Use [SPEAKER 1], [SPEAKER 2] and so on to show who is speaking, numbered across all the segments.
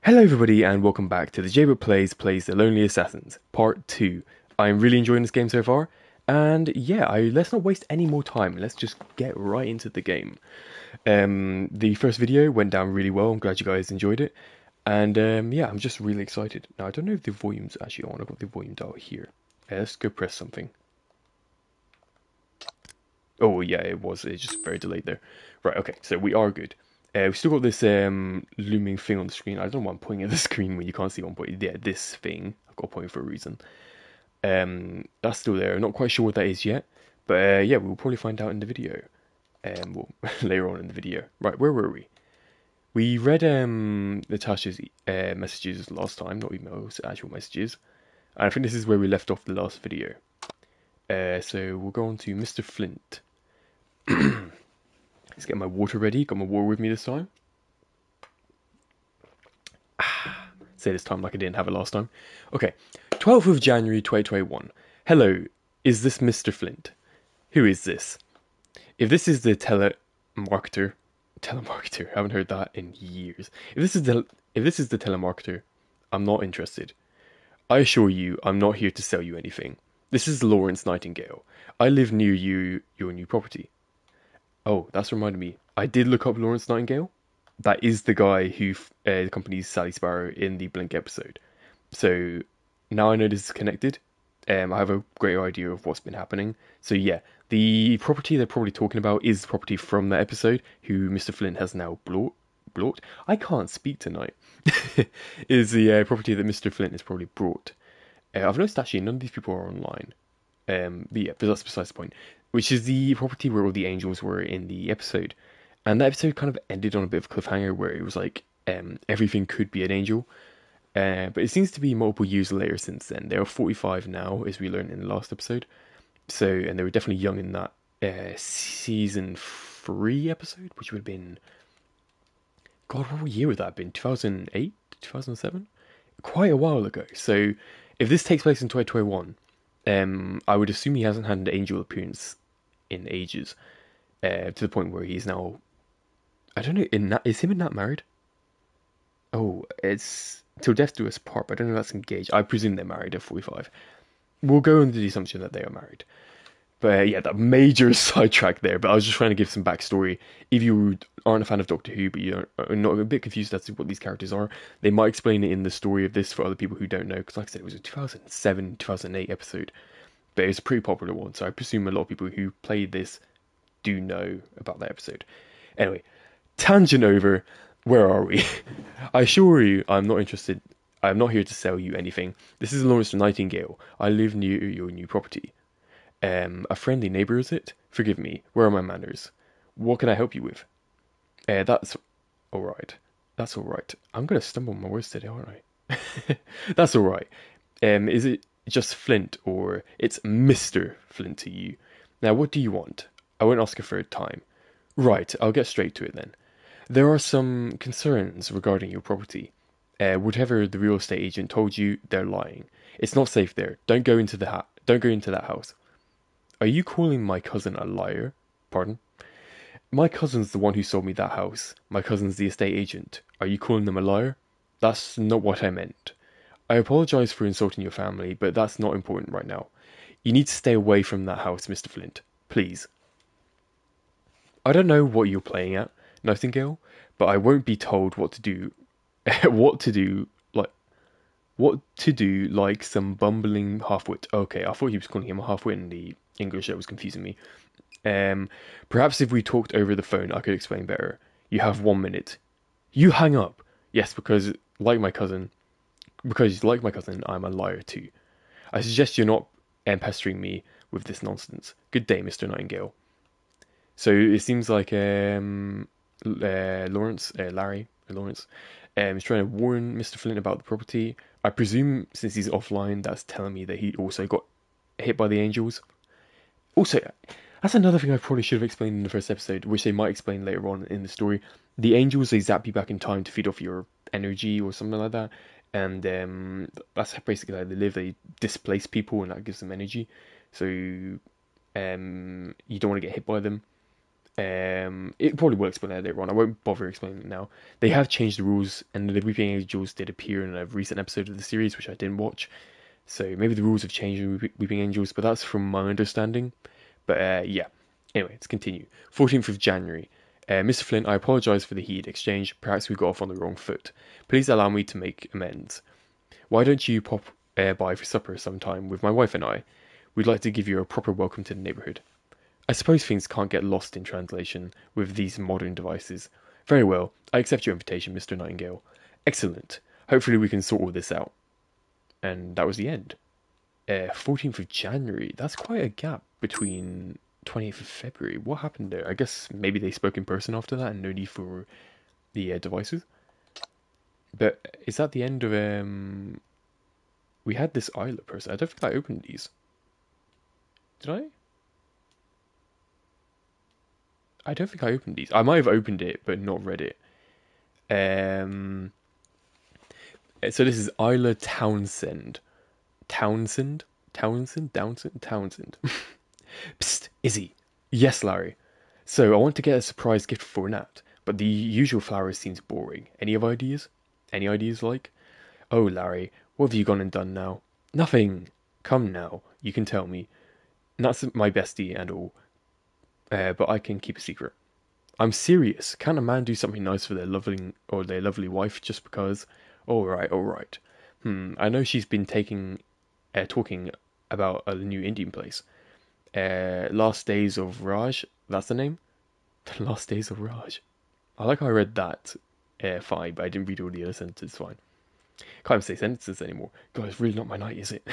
[SPEAKER 1] Hello everybody and welcome back to the Jaybird Plays The Lonely Assassins, Part 2. I'm really enjoying this game so far, and yeah, let's not waste any more time, let's just get right into the game. The first video went down really well, I'm glad you guys enjoyed it, and yeah, I'm just really excited. Now, I don't know if the volume's actually on, I've got the volume dial here. Let's go press something. Oh yeah, it's just very delayed there. Right, okay, so we are good. We've still got this looming thing on the screen. I don't know why I'm pointing at the screen when you can't see one point. Yeah, this thing. I've got a point for a reason. That's still there. Not quite sure what that is yet. But yeah, we'll probably find out in the video. Well, later on in the video. Right, where were we? We read Natasha's messages last time, not emails, actual messages. And I think this is where we left off the last video. So we'll go on to Mr. Flint. Let's get my water ready. Got my water with me this time. Say this time like I didn't have it last time. Okay, 12th of January 2021. Hello, is this Mr. Flint? Who is this? If this is the telemarketer, I haven't heard that in years. If this is the telemarketer, I'm not interested. I assure you, I'm not here to sell you anything. This is Lawrence Nightingale. I live near your new property. Oh, that's reminded me. I did look up Lawrence Nightingale. That is the guy who accompanies Sally Sparrow in the Blink episode. So now I know this is connected. I have a greater idea of what's been happening. So yeah, the property they're probably talking about is the property from that episode, who Mr. Flint has now brought. I can't speak tonight. Is the property that Mr. Flint has probably brought. I've noticed actually none of these people are online. But yeah, but that's besides the point. Which is the property where all the angels were in the episode. And that episode kind of ended on a bit of a cliffhanger where it was like everything could be an angel. But it seems to be multiple years later since then. They are 45 now, as we learned in the last episode. So, and they were definitely young in that season 3 episode, which would have been. God, what year would that have been? 2008? 2007? Quite a while ago. So, if this takes place in 2021, I would assume he hasn't had an angel appearance in ages. To the point where he's now. I don't know. Is him and Nat married? Oh, it's till death do us part. But I don't know if that's engaged. I presume they're married at 45. We'll go under the assumption that they are married. But yeah, that major sidetrack there. But I was just trying to give some backstory. If you aren't a fan of Doctor Who, but you're not a bit confused as to what these characters are, they might explain it in the story of this for other people who don't know. Because like I said, it was a 2007, 2008 episode. But it's a pretty popular one. So I presume a lot of people who played this do know about that episode. Anyway, tangent over. Where are we? I assure you, I'm not interested. I'm not here to sell you anything. This is Lawrence Nightingale. I live near your new property. A friendly neighbour, is it? Forgive me. Where are my manners? What can I help you with? That's all right. That's all right. I'm gonna stumble on my words today, aren't I? That's all right. Is it just Flint or it's Mr. Flint to you? Now, what do you want? I won't ask a third time. Right, I'll get straight to it then. There are some concerns regarding your property. Whatever the real estate agent told you, they're lying. It's not safe there. Don't go into that house. Are you calling my cousin a liar? Pardon? My cousin's the one who sold me that house. My cousin's the estate agent. Are you calling them a liar? That's not what I meant. I apologize for insulting your family, but that's not important right now. You need to stay away from that house, Mr. Flint. Please. I don't know what you're playing at, Nightingale, but I won't be told what to do. what to do, like what to do, like some bumbling halfwit. Okay, I thought he was calling him a halfwit in the English. That was confusing me. Um, Perhaps if we talked over the phone, I could explain better. You have 1 minute. You hang up. Yes, because like my cousin, I'm a liar too. I suggest you're not pestering me with this nonsense. Good day, Mr. Nightingale. So it seems like Lawrence, is trying to warn Mr. Flint about the property. I presume since he's offline, that's telling me that he also got hit by the angels. Also, that's another thing I probably should have explained in the first episode, which they might explain later on in the story. The angels, they zap you back in time to feed off your energy or something like that. And that's basically how they live. They displace people and that gives them energy. So you don't want to get hit by them. It probably will explain that later on. I won't bother explaining it now. They have changed the rules, and the Weeping Angels did appear in a recent episode of the series, which I didn't watch. So maybe the rules have changed in Weeping Angels, but that's from my understanding. But yeah. Anyway, let's continue. 14th of January. Mr. Flint, I apologise for the heat exchange. Perhaps we got off on the wrong foot. Please allow me to make amends. Why don't you pop by for supper sometime with my wife and I? We'd like to give you a proper welcome to the neighbourhood. I suppose things can't get lost in translation with these modern devices. Very well, I accept your invitation, Mr. Nightingale. Excellent. Hopefully we can sort all this out. And that was the end. 14th of January. That's quite a gap between 20th of February. What happened there? I guess maybe they spoke in person after that and no need for the devices. But is that the end of we had this Isla person. I don't think I opened these. Did I? I don't think I opened these. I might have opened it, but not read it. Um, so this is Isla Townsend. Townsend? Townsend? Townsend? Townsend. Psst, Izzy. Yes, Larry. So I want to get a surprise gift for Nat, but the usual flowers seems boring. Any other ideas? Any ideas like? Oh, Larry, what have you gone and done now? Nothing. Come now, you can tell me. Nat's my bestie and all, but I can keep a secret. I'm serious. Can't a man do something nice for their lovely wife just because? All right, all right. I know she's been talking about a new Indian place. Last Days of Raj. That's the name. The Last Days of Raj. I like how I read that. Fine, but I didn't read all the other sentences. Fine. Can't even say sentences anymore. God, it's really not my night, is it?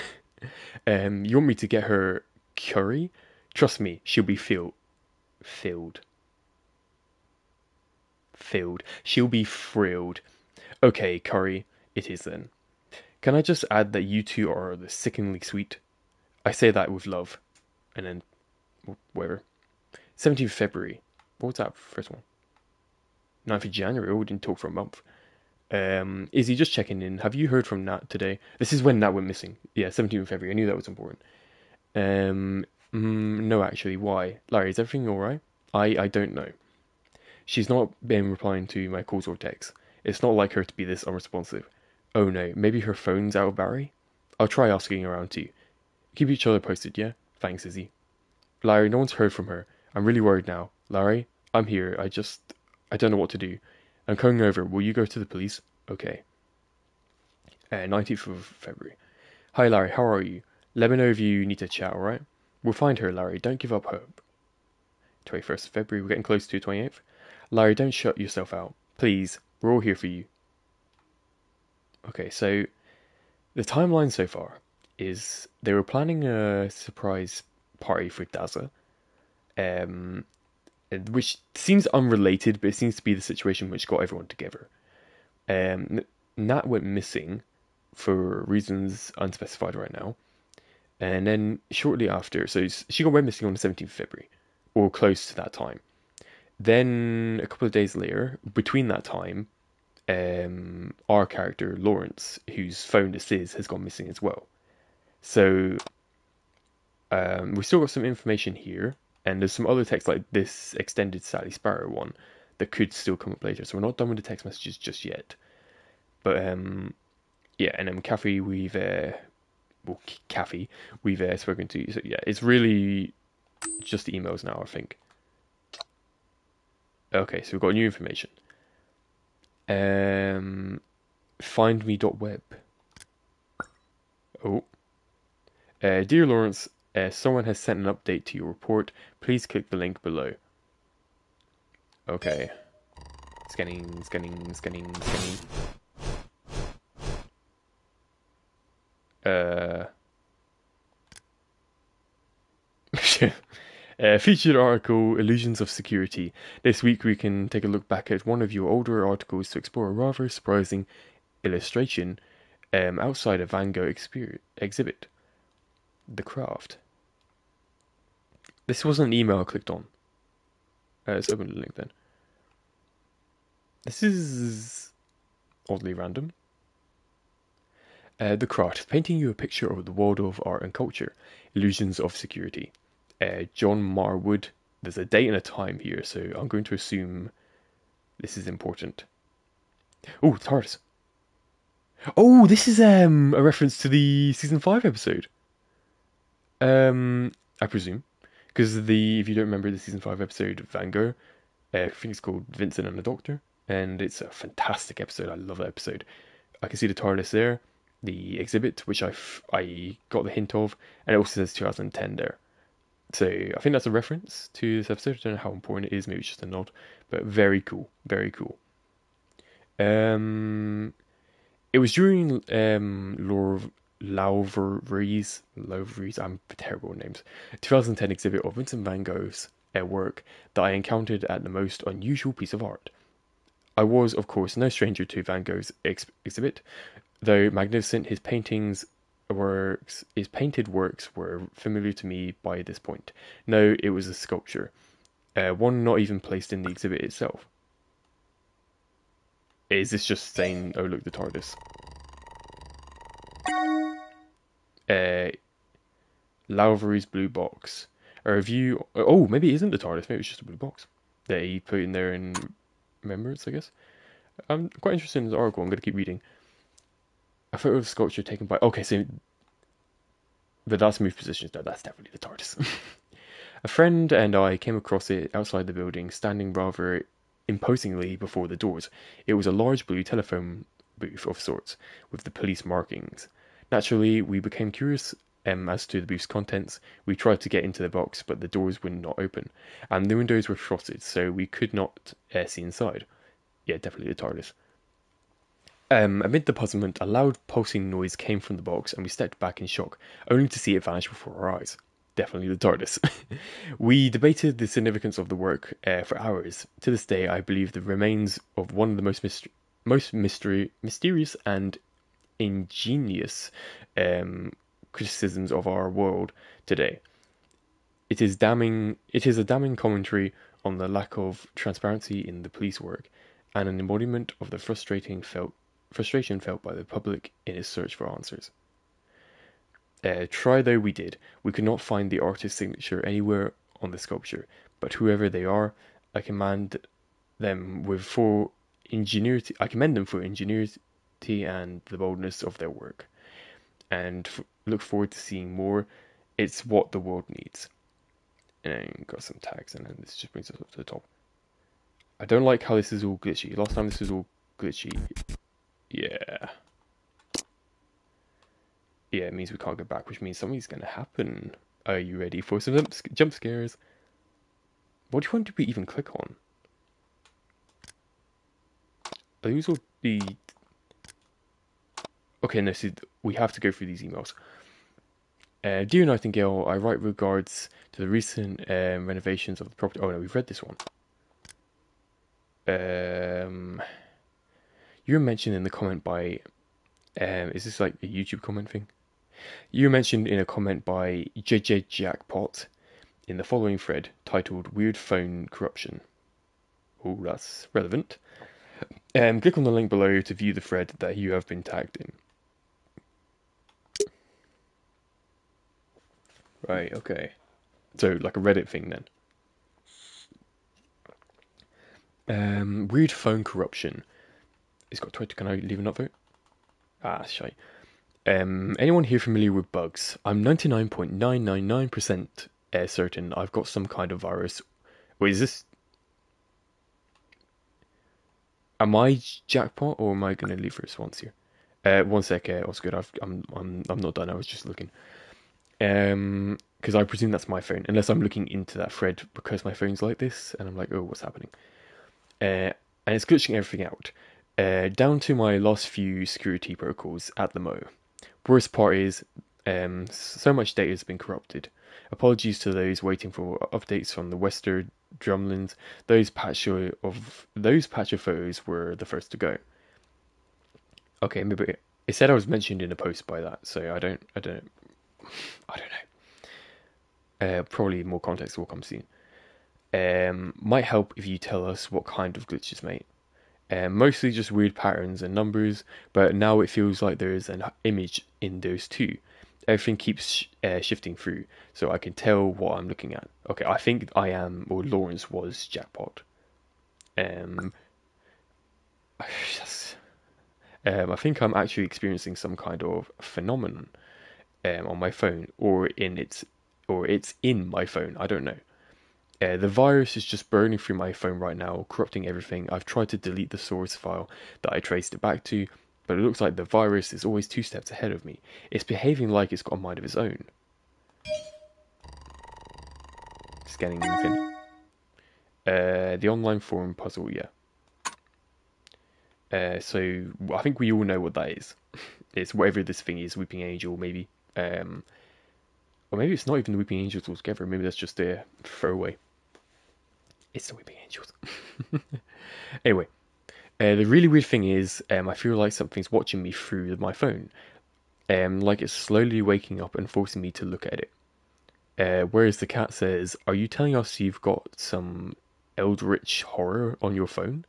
[SPEAKER 1] You want me to get her curry? Trust me, she'll be filled. Filled. She'll be thrilled. Okay, curry, it is then. Can I just add that you two are the sickeningly sweet? I say that with love. And then, whatever. 17th February. What was that first one? 9th of January. Oh, we didn't talk for a month. Izzy, just checking in. Have you heard from Nat today? This is when Nat went missing. Yeah, 17th of February. I knew that was important. No, actually. Why? Larry, is everything alright? I don't know. She's not been replying to my calls or texts. It's not like her to be this unresponsive. Oh no, maybe her phone's out of battery? I'll try asking around too. Keep each other posted, yeah? Thanks, Izzy. Larry, no one's heard from her. I'm really worried now. Larry, I'm here. I don't know what to do. I'm coming over. Will you go to the police? Okay. 19th of February. Hi, Larry. How are you? Let me know if you need to chat, alright? We'll find her, Larry. Don't give up hope. 21st of February. We're getting close to 28th. Larry, don't shut yourself out. Please. We're all here for you. Okay, so the timeline so far is they were planning a surprise party for Daza, um, which seems unrelated, but it seems to be the situation which got everyone together. Nat went missing for reasons unspecified right now, and then shortly after, so she went missing on the 17th of February, or close to that time. Then a couple of days later, between that time, our character Lawrence, whose phone this is, has gone missing as well. So we still got some information here, and there's some other text like this extended Sally Sparrow one that could still come up later. So we're not done with the text messages just yet. But yeah, and then Kathy we've spoken to. So yeah, it's really just emails now, I think. Okay, so we've got new information. Findme.web. Oh. Dear Lawrence, someone has sent an update to your report. Please click the link below. Okay. Scanning. Featured article, Illusions of Security. This week we can take a look back at one of your older articles to explore a rather surprising illustration outside a Van Gogh exhibit. The Craft. This wasn't an email I clicked on. Let's open the link then. This is oddly random. The Craft, painting you a picture of the world of art and culture. Illusions of Security. John Marwood, there's a date and a time here, so I'm going to assume this is important. Oh, TARDIS. Oh, this is a reference to the season 5 episode. I presume, because the if you don't remember the season 5 episode Van Gogh, I think it's called Vincent and the Doctor, and it's a fantastic episode. I love that episode. I can see the TARDIS there, the exhibit, which I got the hint of, and it also says 2010 there. So I think that's a reference to this episode. I don't know how important it is. Maybe it's just a nod, but very cool, very cool. Um, it was during Lowry's, I'm terrible with names, 2010 exhibit of Vincent van Gogh's work that I encountered at the most unusual piece of art. I was, of course, no stranger to Van Gogh's exhibit, though magnificent his painted works were familiar to me by this point. No, it was a sculpture, one not even placed in the exhibit itself. Is this just saying, "Oh look, the TARDIS"? Uh, Lowry's blue box. A review. Oh, maybe it isn't the TARDIS. Maybe it's just a blue box that he put in there in remembrance, I guess. I'm quite interested in this article. I'm going to keep reading. A photo of sculpture taken by. Okay, so. But that's move positions. No, that's definitely the TARDIS. A friend and I came across it outside the building, standing rather imposingly before the doors. It was a large blue telephone booth of sorts, with the police markings. Naturally, we became curious as to the booth's contents. We tried to get into the box, but the doors would not open, and the windows were frosted, so we could not see inside. Yeah, definitely the TARDIS. Amid the puzzlement, a loud pulsing noise came from the box, and we stepped back in shock, only to see it vanish before our eyes. Definitely the TARDIS. We debated the significance of the work for hours. To this day, I believe the remains of one of the mysterious and ingenious criticisms of our world today. It is a damning commentary on the lack of transparency in the police work, and an embodiment of the frustration felt by the public in its search for answers. Try though we did, we could not find the artist's signature anywhere on the sculpture, but whoever they are, I commend them for ingenuity. I commend them for ingenuity and the boldness of their work, and look forward to seeing more. It's what the world needs. And got some tags, and then this just brings us up to the top. I don't like how this is all glitchy. Last time this was all glitchy. Yeah. Yeah, it means we can't go back, which means something's going to happen. Are you ready for some jump scares? What do you want to even click on? Are these all the... Okay, no, so we have to go through these emails. Dear Nightingale, I write regards to the recent renovations of the property. Oh no, we've read this one. You were mentioned in the comment by... is this like a YouTube comment thing? You were mentioned in a comment by JJ Jackpot in the following thread titled Weird Phone Corruption. Oh, that's relevant. Click on the link below to view the thread that you have been tagged in. Right, okay. So, like a Reddit thing then. Weird phone corruption. It's got Twitter. Can I leave an upvote? Ah, shite. Anyone here familiar with bugs? I'm 99.999% certain I've got some kind of virus. Wait, is this... Am I jackpot or am I going to leave a response here? One sec, Oscar. I'm not done. I was just looking. Because I presume that's my phone, unless I'm looking into that thread because my phone's like this, and I'm like, oh, what's happening? And it's glitching everything out. Down to my last few security protocols at the Mo. Worst part is, so much data has been corrupted. Apologies to those waiting for updates from the Western Drumlins. Those patch of photos were the first to go. Okay, maybe it said I was mentioned in a post by that, so I don't know. Probably more context will come soon. Might help if you tell us what kind of glitches, mate. Mostly just weird patterns and numbers, but now it feels like there is an image in those too. everything keeps shifting through, so I can tell what I'm looking at. Okay, I think I am, or Lawrence was Jackpot. Um, I think I'm actually experiencing some kind of phenomenon on my phone, or it's in my phone. I don't know. The virus is just burning through my phone right now, corrupting everything. I've tried to delete the source file that I traced it back to, but it looks like the virus is always 2 steps ahead of me. It's behaving like it's got a mind of its own. Scanning anything. The online forum puzzle, yeah. So I think we all know what that is. It's whatever this thing is, Weeping Angel, maybe. Um, or maybe it's not even the Weeping Angels altogether. Maybe that's just a throwaway. It's the Weeping Angels. Anyway, the really weird thing is, I feel like something's watching me through my phone. Like it's slowly waking up and forcing me to look at it. Whereas the cat says, "Are you telling us you've got some eldritch horror on your phone?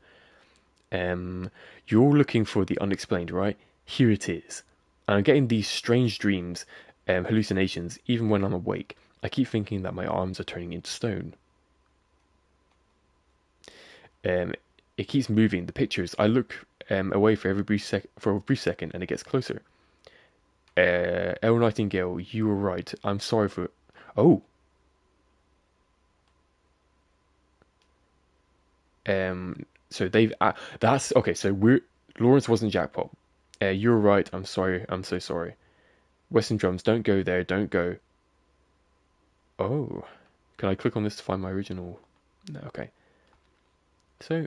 [SPEAKER 1] Um, you're looking for the unexplained, right? Here it is. And I'm getting these strange dreams, hallucinations, even when I'm awake. I keep thinking that my arms are turning into stone. Um, it keeps moving. The pictures. I look away for for a brief second, and it gets closer. El Nightingale, you were right. I'm sorry for. Oh, so they've. That's okay. So we're Lawrence wasn't Jackpot. You're right. I'm sorry. I'm so sorry. Western drums. Don't go there. Don't go. Oh, can I click on this to find my original? No. Okay. So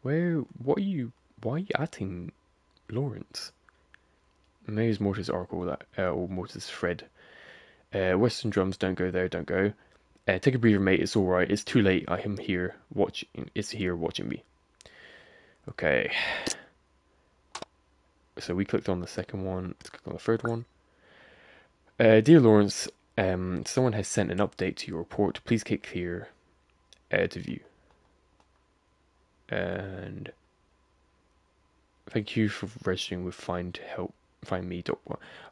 [SPEAKER 1] where? What are you? Why are you atting Lawrence? Maybe it's Mortis Oracle that, or Mortis Fred. Western drums. Don't go there. Don't go. Take a breather, mate. It's all right. It's too late. I am here watching. It's here watching me. Okay. So we clicked on the second one. Let's click on the third one. Dear Lawrence, someone has sent an update to your report. Please click here to view. And thank you for registering with Find Me.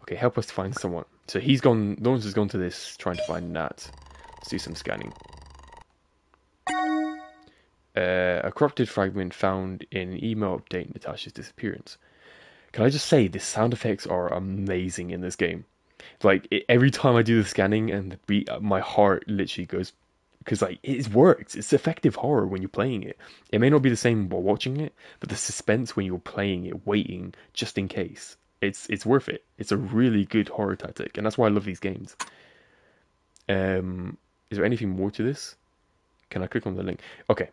[SPEAKER 1] Okay, help us to find someone. So he's gone. Lawrence has gone to this trying to find Nat. Let's do some scanning. A corrupted fragment found in an email update Natasha's disappearance. Can I just say the sound effects are amazing in this game? Like every time I do the scanning and the beat, my heart literally goes because like it works. It's effective horror when you're playing it. It may not be the same while watching it, but the suspense when you're playing it, waiting just in case, it's worth it. It's a really good horror tactic, and that's why I love these games. Is there anything more to this? Can I click on the link? Okay,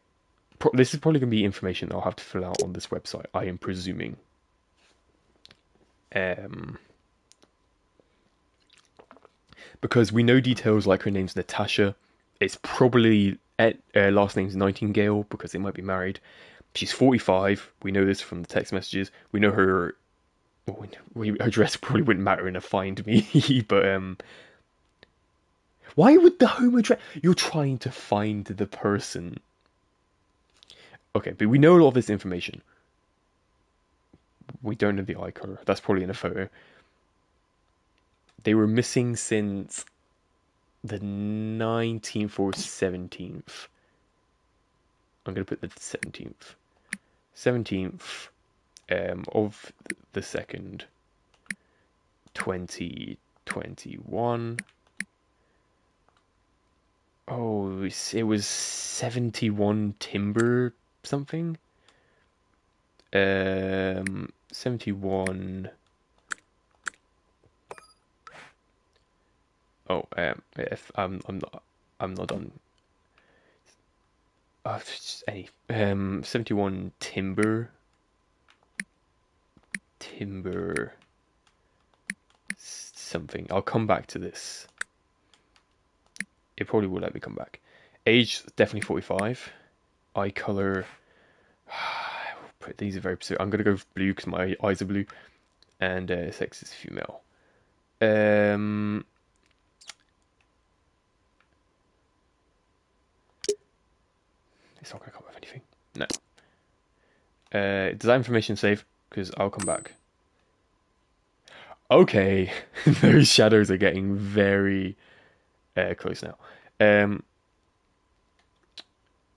[SPEAKER 1] this is probably gonna be information I'll have to fill out on this website. I am presuming. Um, because we know details like her name's Natasha. It's probably last name's Nightingale because they might be married. She's 45. We know this from the text messages. We know her. Well, her dress probably wouldn't matter in a Find Me, but why would the home address? You're trying to find the person. Okay, but we know a lot of this information. We don't know the eye color. That's probably in a photo. They were missing since the 19th or 17th. I'm going to put the 17th. 17th of the 2nd, 2021. Oh, it was 71 Timber something. 71. Oh, if I'm not done. Any 71 Timber something. I'll come back to this. It probably will let me come back. Age definitely 45. Eye color. These are very specific. I'm gonna go with blue because my eyes are blue, and sex is female. Um, it's not gonna come up with anything. No. Does that information save? Because I'll come back. Okay, those shadows are getting very close now. Um,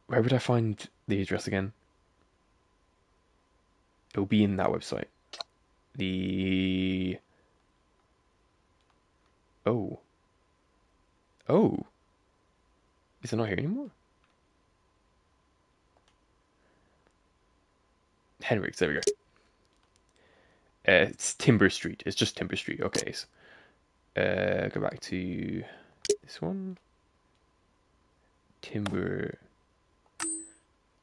[SPEAKER 1] where would I find the address again? It'll be in that website. The oh oh, is it not here anymore? Henrik's. There we go. It's Timber Street. It's just Timber Street. Okay. So, go back to this one. Timber.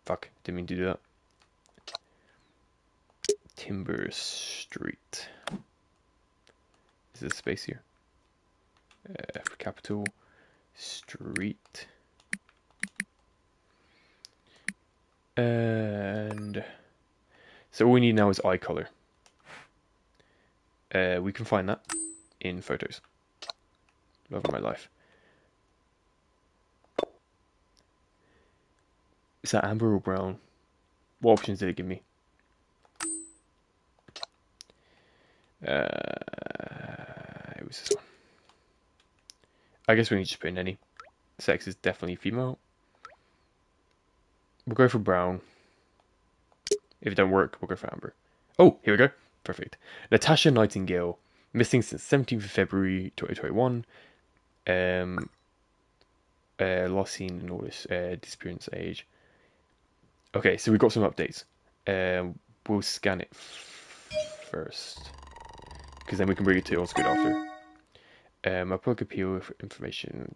[SPEAKER 1] Fuck. Didn't mean to do that. Timber Street. Is there a space here? For capital. Street. And so all we need now is eye color. We can find that in photos. Love of my life. Is that amber or brown? What options did it give me? It was this one. I guess we need to put in any. Sex is definitely female. We'll go for brown. If it don't work, we'll go for amber. Oh, here we go. Perfect. Natasha Nightingale, missing since 17th of February 2021. Last seen in August. Disappearance age. Okay, so we've got some updates. We'll scan it first, because then we can bring it to Osgood after. A public appeal for information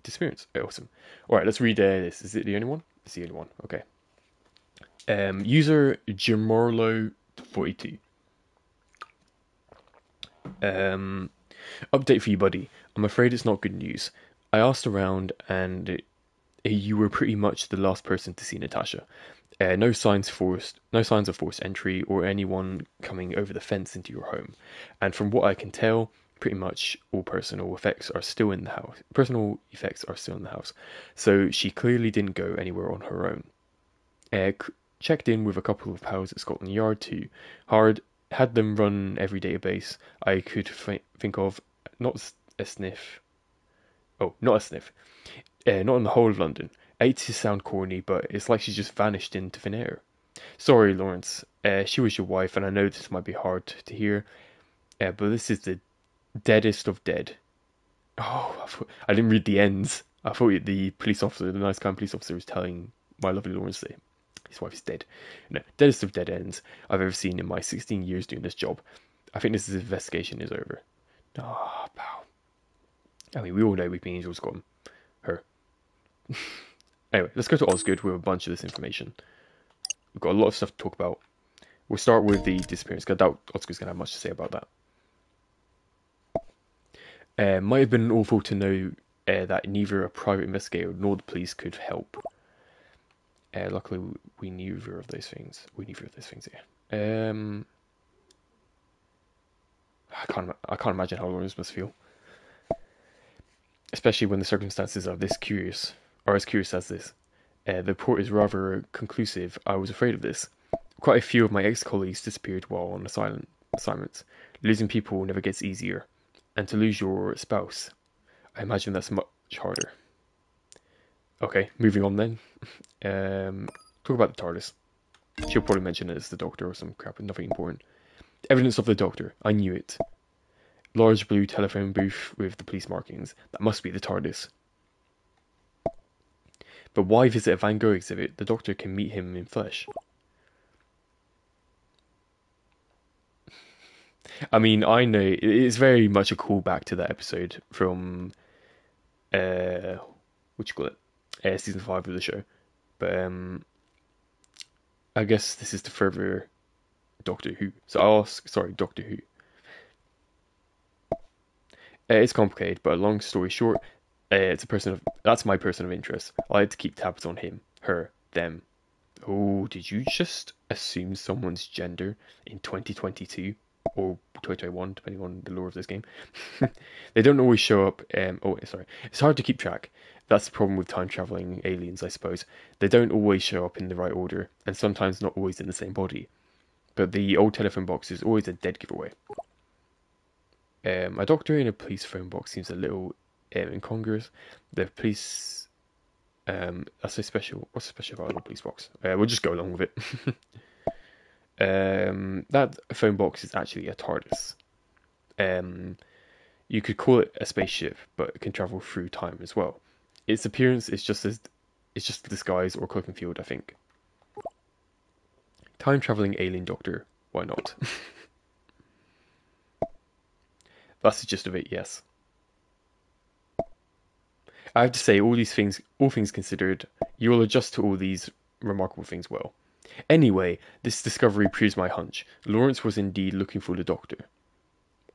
[SPEAKER 1] disappearance. Awesome. Alright, let's read this. Is it the only one? It's the only one. Okay. User Jamorlo42. Update for you, buddy. I'm afraid it's not good news. I asked around, and you were pretty much the last person to see Natasha. No signs of forced entry or anyone coming over the fence into your home. And from what I can tell, pretty much all personal effects are still in the house. Personal effects are still in the house. So she clearly didn't go anywhere on her own. Checked in with a couple of pals at Scotland Yard too. Had them run every database I could think of. Not a sniff. Oh, not a sniff. Not in the whole of London. I hate to sound corny, but it's like she just vanished into thin air. Sorry, Lawrence. She was your wife, and I know this might be hard to hear, but this is the deadest of dead. Oh, I didn't read the ends. I thought the police officer, the nice kind police officer, was telling my lovely Lawrence that his wife is dead. No, deadest of dead ends I've ever seen in my 16 years doing this job. I think this investigation is over. Ah, oh, pal. I mean, we all know Weeping Angel's got her. Anyway, let's go to Osgood with a bunch of this information. We've got a lot of stuff to talk about. We'll start with the disappearance, because I doubt Osgood's going to have much to say about that. Might have been awful to know that neither a private investigator nor the police could help. Luckily, we neither of those things. Yeah. I can't imagine how Lawrence must feel, especially when the circumstances are this curious, or as curious as this. The report is rather conclusive. I was afraid of this. Quite a few of my ex-colleagues disappeared while on assignments. Losing people never gets easier, and to lose your spouse, I imagine that's much harder. Okay, moving on then. Talk about the TARDIS. She'll probably mention it as the Doctor or some crap, nothing important. Evidence of the Doctor. I knew it. Large blue telephone booth with the police markings. That must be the TARDIS. But why visit a Van Gogh exhibit? The Doctor can meet him in flesh. I mean, I know it's very much a callback to that episode from what you call it, season 5 of the show. But I guess this is the further Doctor Who. So I'll ask, sorry, Doctor Who. It's complicated, but long story short, that's my person of interest. I like to keep tabs on him, her, them. Oh, did you just assume someone's gender in 2022 or 2021, depending on the lore of this game? They don't always show up. Oh, sorry, it's hard to keep track. That's the problem with time traveling aliens, I suppose. They don't always show up in the right order, and sometimes not always in the same body. But the old telephone box is always a dead giveaway. A doctor in a police phone box seems a little incongruous. The police, that's a special. What's special about the police box? We'll just go along with it. That phone box is actually a TARDIS. Um, you could call it a spaceship, but it can travel through time as well. Its appearance is it's just a disguise or cloak and field, I think. Time traveling alien doctor. Why not? That's the gist of it. Yes. I have to say, all things considered, you will adjust to all these remarkable things well. Anyway, this discovery proves my hunch. Lawrence was indeed looking for the doctor.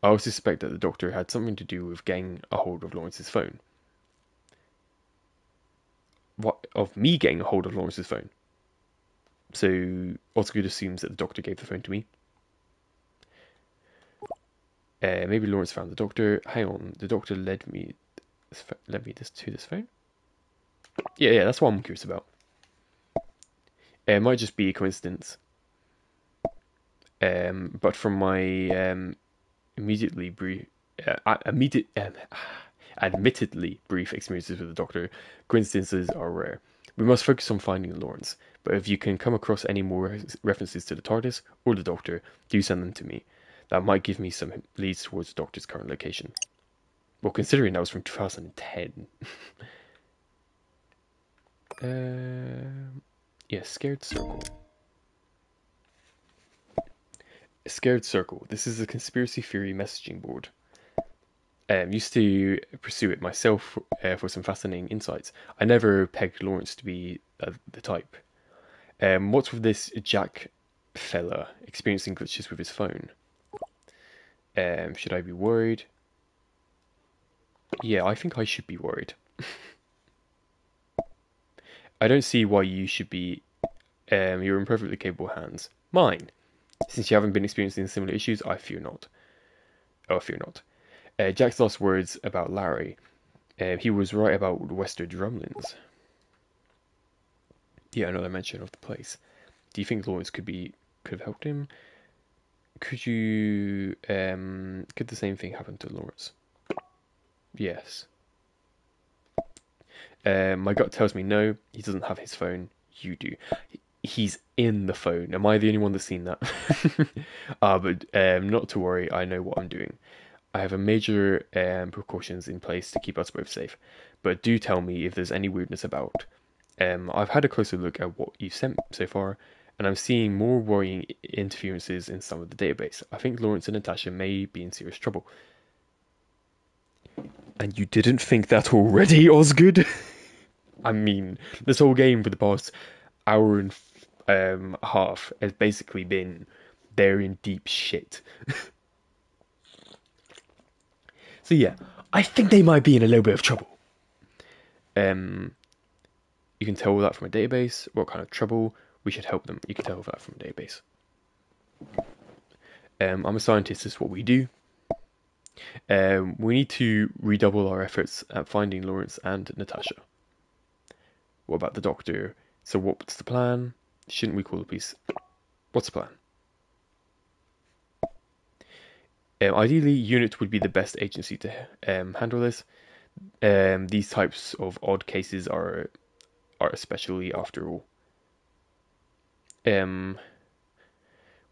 [SPEAKER 1] I also suspect that the doctor had something to do with getting a hold of Lawrence's phone. What of me getting a hold of Lawrence's phone? So Osgood assumes that the doctor gave the phone to me. Maybe Lawrence found the doctor. Hang on, the doctor led me to this phone. Yeah, that's what I'm curious about. It might just be a coincidence. But from my immediately brief, immediate, admittedly brief experiences with the Doctor, coincidences are rare. We must focus on finding Lawrence, but if you can come across any more references to the TARDIS or the Doctor, do send them to me. That might give me some leads towards the Doctor's current location. Well, considering that was from 2010. Yeah, Scared Circle. Scared Circle. This is a conspiracy theory messaging board. Used to pursue it myself for some fascinating insights. I never pegged Lawrence to be the type. What's with this Jack fella experiencing glitches with his phone? Should I be worried? Yeah, I think I should be worried. I don't see why you should be. You're in perfectly capable hands. Mine. Since you haven't been experiencing similar issues, I fear not. Oh, I fear not. Jack's last words about Larry. He was right about Wester Drumlins. Yeah, another mention of the place. Do you think Lawrence could have helped him? Could the same thing happen to Lawrence? Yes. My gut tells me no. He doesn't have his phone. You do. He's in the phone. Am I the only one that's seen that? But not to worry. I know what I'm doing. I have a major precautions in place to keep us both safe. But do tell me if there's any weirdness about. I've had a closer look at what you've sent so far, and I'm seeing more worrying interferences in some of the database. I think Lawrence and Natasha may be in serious trouble. And you didn't think that already, Osgood? I mean, this whole game for the past hour and half has basically been they're in deep shit. So yeah, I think they might be in a little bit of trouble. Um, you can tell that from a database. What kind of trouble? We should help them. You can tell that from a database. I'm a scientist. This is what we do. We need to redouble our efforts at finding Lawrence and Natasha. What about the doctor? So what's the plan? Shouldn't we call the police? What's the plan? Ideally, UNIT would be the best agency to handle this. These types of odd cases are especially after all.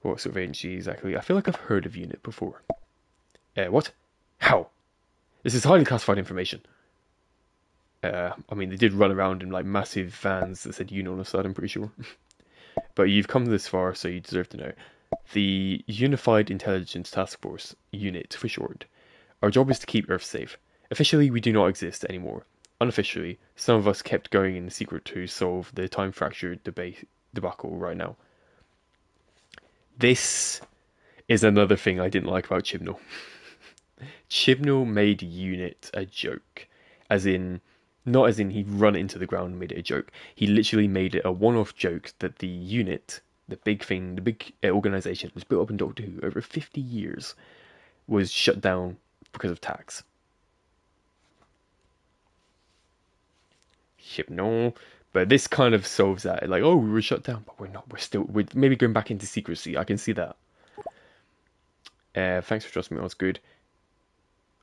[SPEAKER 1] What sort of agency exactly? I feel like I've heard of UNIT before. What? How? This is highly classified information. I mean, they did run around in like massive vans that said UNIT on the side, I'm pretty sure. But you've come this far, so you deserve to know. The Unified Intelligence Task Force, UNIT for short. Our job is to keep Earth safe. Officially, we do not exist anymore. Unofficially, some of us kept going in secret to solve the time fracture debacle right now. This is another thing I didn't like about Chibnall. Chibnall made UNIT a joke. As in, not as in he run it into the ground and made it a joke. He literally made it a one-off joke that the UNIT, the big thing, the big organization was built up in Doctor Who over 50 years, was shut down because of tax. Chibnall. But this kind of solves that. Like, oh, we were shut down, but we're not. We're maybe going back into secrecy. I can see that. Thanks for trusting me. That was good.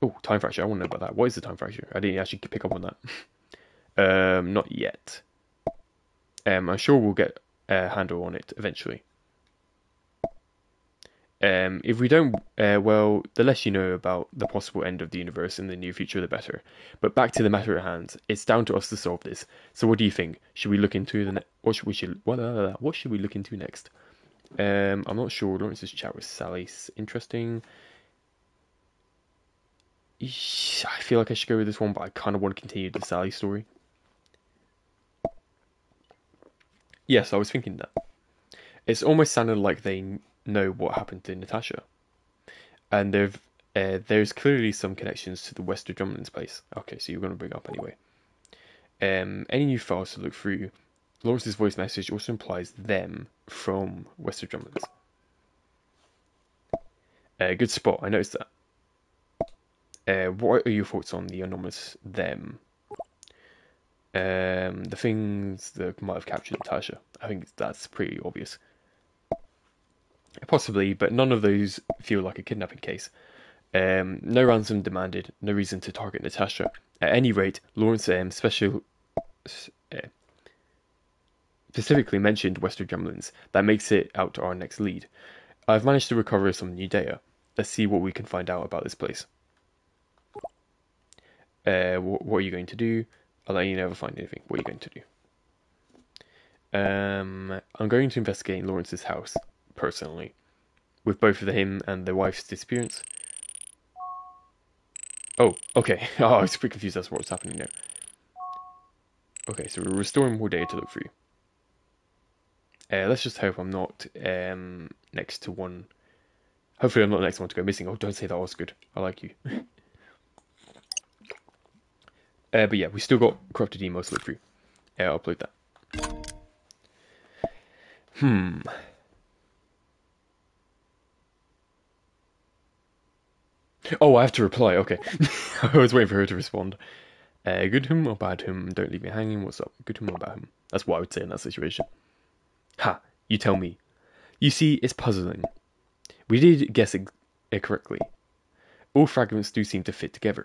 [SPEAKER 1] Oh, time fracture. I want to know about that. What is the time fracture? I didn't actually pick up on that. Not yet. I'm sure we'll get a handle on it eventually. If we don't, well, the less you know about the possible end of the universe in the near future, the better. But back to the matter at hand. It's down to us to solve this. So, what do you think? Should we look into what should we look into next? I'm not sure. Lawrence's chat with Sally's interesting. I feel like I should go with this one, but I kind of want to continue the Sally story. Yes, I was thinking that. It's almost sounded like they know what happened to Natasha, and there's clearly some connections to the Wester Drumlins place. Okay, so you're going to bring up anyway. Any new files to look through. Lawrence's voice message also implies them from Wester Drumlins. Good spot. I noticed that. What are your thoughts on the anonymous them? The things that might have captured Natasha. I think that's pretty obvious. Possibly, but none of those feel like a kidnapping case. No ransom demanded, no reason to target Natasha. At any rate, Lawrence specifically mentioned Wester Gremlins. That makes it out to our next lead. I've managed to recover some new data. Let's see what we can find out about this place. What are you going to do? I'll let you never find anything. What are you going to do? I'm going to investigate Lawrence's house, personally, with both him and the wife's disappearance. Oh, okay. Oh, I was pretty confused as to what's happening now. Okay, so we're restoring more data to look through. Let's just hope I'm not next to one. Hopefully I'm not the next one to go missing. Oh, don't say that, Osgood. I like you. But yeah, we still got corrupted emails to look through. I'll upload that. Oh, I have to reply. Okay. I was waiting for her to respond. Good him or bad him? Don't leave me hanging. What's up? Good him or bad him? That's what I would say in that situation. Ha! You tell me. You see, it's puzzling. We did guess it correctly. All fragments do seem to fit together.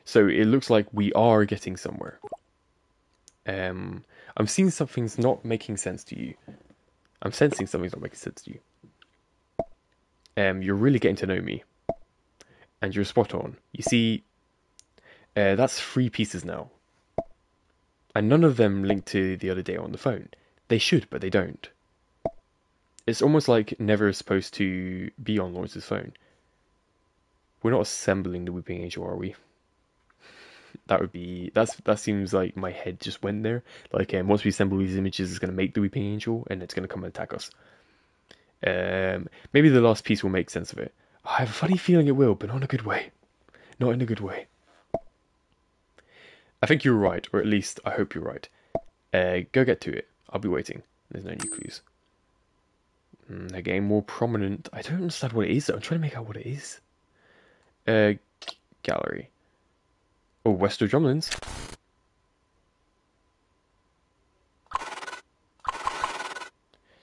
[SPEAKER 1] So it looks like we are getting somewhere. I'm seeing something's not making sense to you. I'm sensing something's not making sense to you. You're really getting to know me. And you're spot on. You see, that's 3 pieces now. And none of them link to the other day on the phone. They should, but they don't. It's almost like Never is supposed to be on Lawrence's phone. We're not assembling the Weeping Angel, are we? That seems like my head just went there. Like, once we assemble these images, it's going to make the Weeping Angel, and it's going to come and attack us. Maybe the last piece will make sense of it. I have a funny feeling it will, but not in a good way. Not in a good way. I think you're right, or at least I hope you're right. Go get to it. I'll be waiting. There's no new clues. They're getting more prominent. I don't understand what it is, though. I'm trying to make out what it is. Gallery. Oh, Wester Drumlins.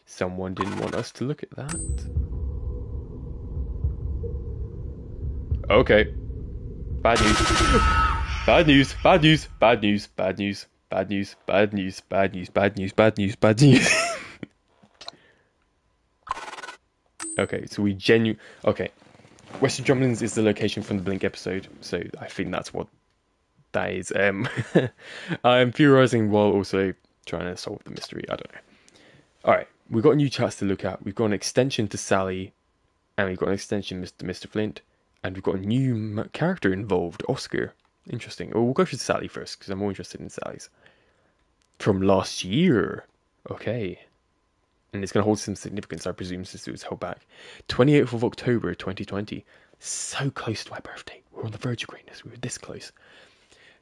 [SPEAKER 1] Someone didn't want us to look at that. Okay. Bad news. Bad news. Bad news. Bad news. Bad news. Bad news. Bad news. Bad news. Bad news. Bad news. Bad news. Okay, so okay. Wester Drumlins is the location from the Blink episode, so I think that's what that is. I'm theorizing while also trying to solve the mystery. I don't know. Alright, we've got new chats to look at. We've got an extension to Sally, and we've got an extension to Mr. Flint, and we've got a new character involved, Oscar. Interesting. Oh, we'll go for Sally first, because I'm more interested in Sally's. From last year. Okay. And it's going to hold some significance, I presume, since it was held back. 28th of October 2020. So close to my birthday. We're on the verge of greatness. We were this close.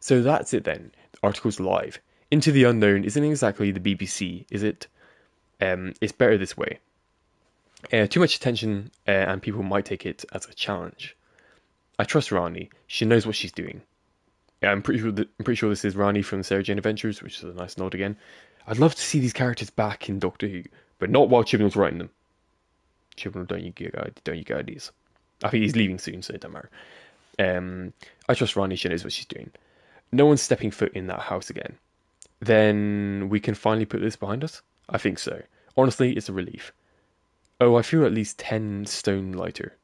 [SPEAKER 1] So that's it then. The article's live. Into the Unknown isn't exactly the BBC, is it? It's better this way. Too much attention, and people might take it as a challenge. I trust Rani. She knows what she's doing. I'm pretty sure this is Rani from the Sarah Jane Adventures, which is a nice nod again. I'd love to see these characters back in Doctor Who, but not while Chibnall's writing them. Chibnall, don't you get ideas? I think he's leaving soon, so it don't matter. I trust Rani. She knows what she's doing. No one's stepping foot in that house again. Then we can finally put this behind us? I think so. Honestly, it's a relief. Oh, I feel at least 10 stone lighter.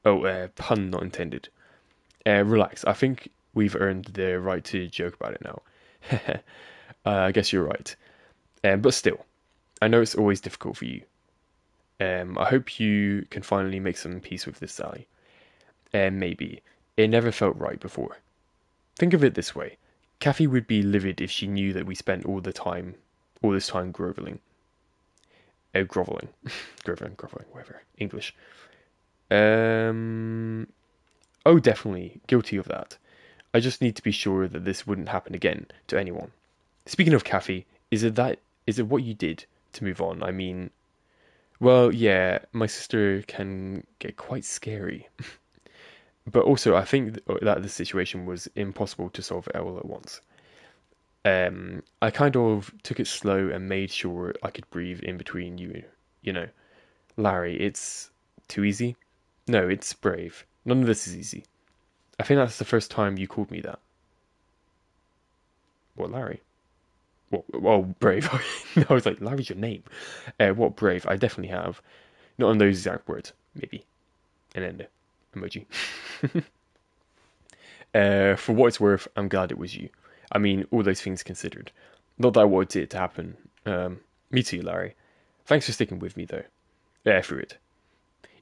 [SPEAKER 1] Oh, pun not intended. Relax. I think we've earned the right to joke about it now. I guess you're right. But still, I know it's always difficult for you. I hope you can finally make some peace with this, Sally. Maybe. It never felt right before. Think of it this way. Kathy would be livid if she knew that we spent all this time groveling. Groveling. Groveling, whatever. English. Um, oh, definitely. Guilty of that. I just need to be sure that this wouldn't happen again to anyone. Speaking of Kathy, is it what you did to move on? I mean, well, yeah, my sister can get quite scary. But also, I think that the situation was impossible to solve it all at once. I kind of took it slow and made sure I could breathe in between you. You know, Larry, it's too easy. No, it's brave. None of this is easy. I think that's the first time you called me that. What, Larry? Well, brave. I was like, Larry's your name. What brave? I definitely have. Not on those exact words, maybe. And then the emoji. For what it's worth, I'm glad it was you. I mean, all those things considered. Not that I wanted it to happen. Me too, Larry. Thanks for sticking with me, though. Through it.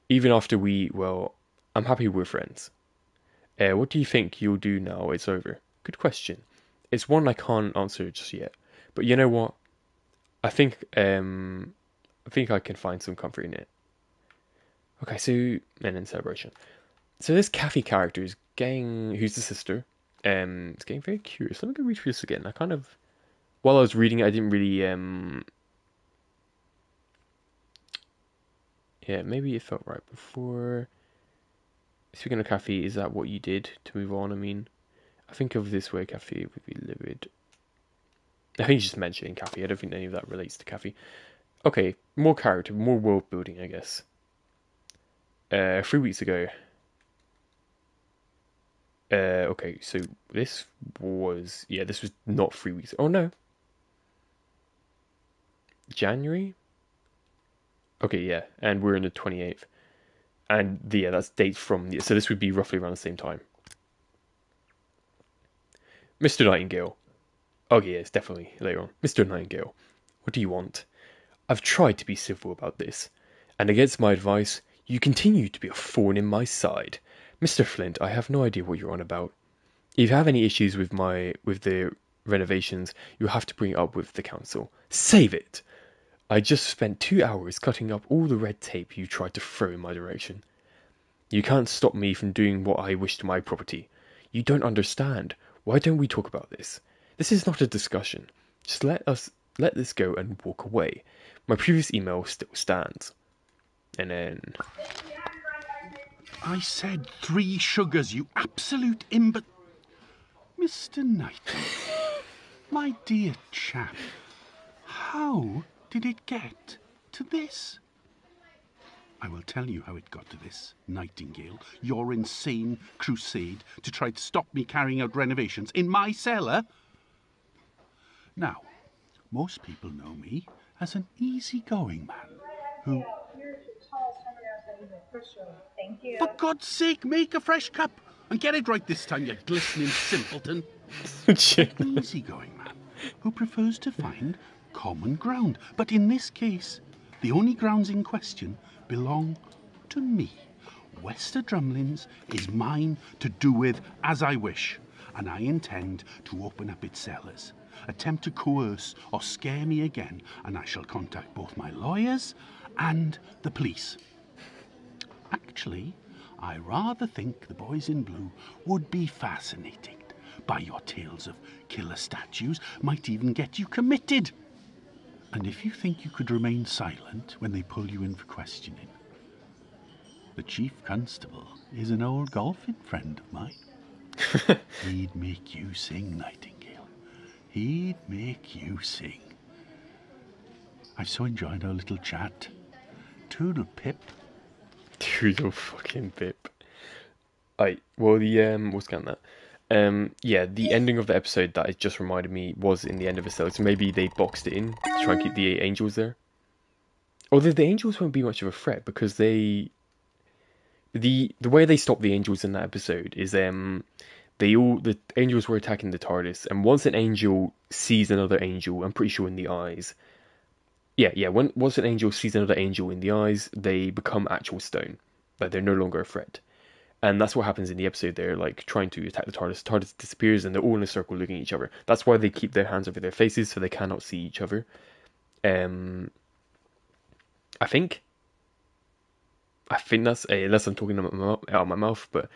[SPEAKER 1] Even after well, I'm happy we're friends. What do you think you'll do now it's over? Good question. It's one I can't answer just yet. But you know what? I think I think I can find some comfort in it. Okay, so and then celebration. So this Kathy character is getting who's the sister. It's getting very curious. Let me go read through this again. I kind of while I was reading it, I didn't really yeah, maybe it felt right before. Speaking of Kathy, is that what you did to move on? I mean, I think of this way, Kathy would be livid. I think he's just mentioning Kathy. I don't think any of that relates to Kathy. Okay, more character, more world building, I guess. 3 weeks ago. Okay, so this was this was not 3 weeks. Oh no, January. Okay, yeah, and we're in the 28th, and that's dates from so this would be roughly around the same time. Mr. Nightingale. Okay, yeah, it's definitely later on. Mr. Nightingale, what do you want? I've tried to be civil about this, and against my advice, you continue to be a thorn in my side. Mr. Flint, I have no idea what you're on about. If you have any issues with the renovations, you have to bring it up with the council. Save it! I just spent 2 hours cutting up all the red tape you tried to throw in my direction. You can't stop me from doing what I wish to my property. You don't understand. Why don't we talk about this? This is not a discussion. Just let this go and walk away. My previous email still stands. And then
[SPEAKER 2] I said 3 sugars, you absolute imbecile. Mr. Knighton, my dear chap, how did it get to this? I will tell you how it got to this, Nightingale. Your insane crusade to try to stop me carrying out renovations in my cellar. Now, most people know me as an easygoing man who...
[SPEAKER 3] Thank you.
[SPEAKER 2] For God's sake, make a fresh cup and get it right this time, you glistening simpleton. An easygoing man who prefers to find common ground. But in this case, the only grounds in question belong to me. Wester Drumlins is mine to do with as I wish, and I intend to open up its cellars. Attempt to coerce or scare me again, and I shall contact both my lawyers and the police. Actually, I rather think the boys in blue would be fascinated by your tales of killer statues, might even get you committed. And if you think you could remain silent when they pull you in for questioning, the chief constable is an old golfing friend of mine. He'd make you sing, Nightingale. He'd make you sing. I've so enjoyed our little chat. Toodle pip.
[SPEAKER 1] Toodle fucking pip. Well, we'll scan that. Yeah, the ending of the episode that it just reminded me was in the end of a cell. So maybe they boxed it in to try and keep the angels there. Although the angels won't be much of a threat because the way they stop the angels in that episode is the angels were attacking the TARDIS, and once an angel sees another angel, I'm pretty sure in the eyes. Yeah. Once an angel sees another angel in the eyes, they become actual stone. Like they're no longer a threat. And that's what happens in the episode. They're like trying to attack the TARDIS. The TARDIS disappears and they're all in a circle looking at each other. That's why they keep their hands over their faces so they cannot see each other. Um, I think. I think that's unless I'm talking out of my mouth, but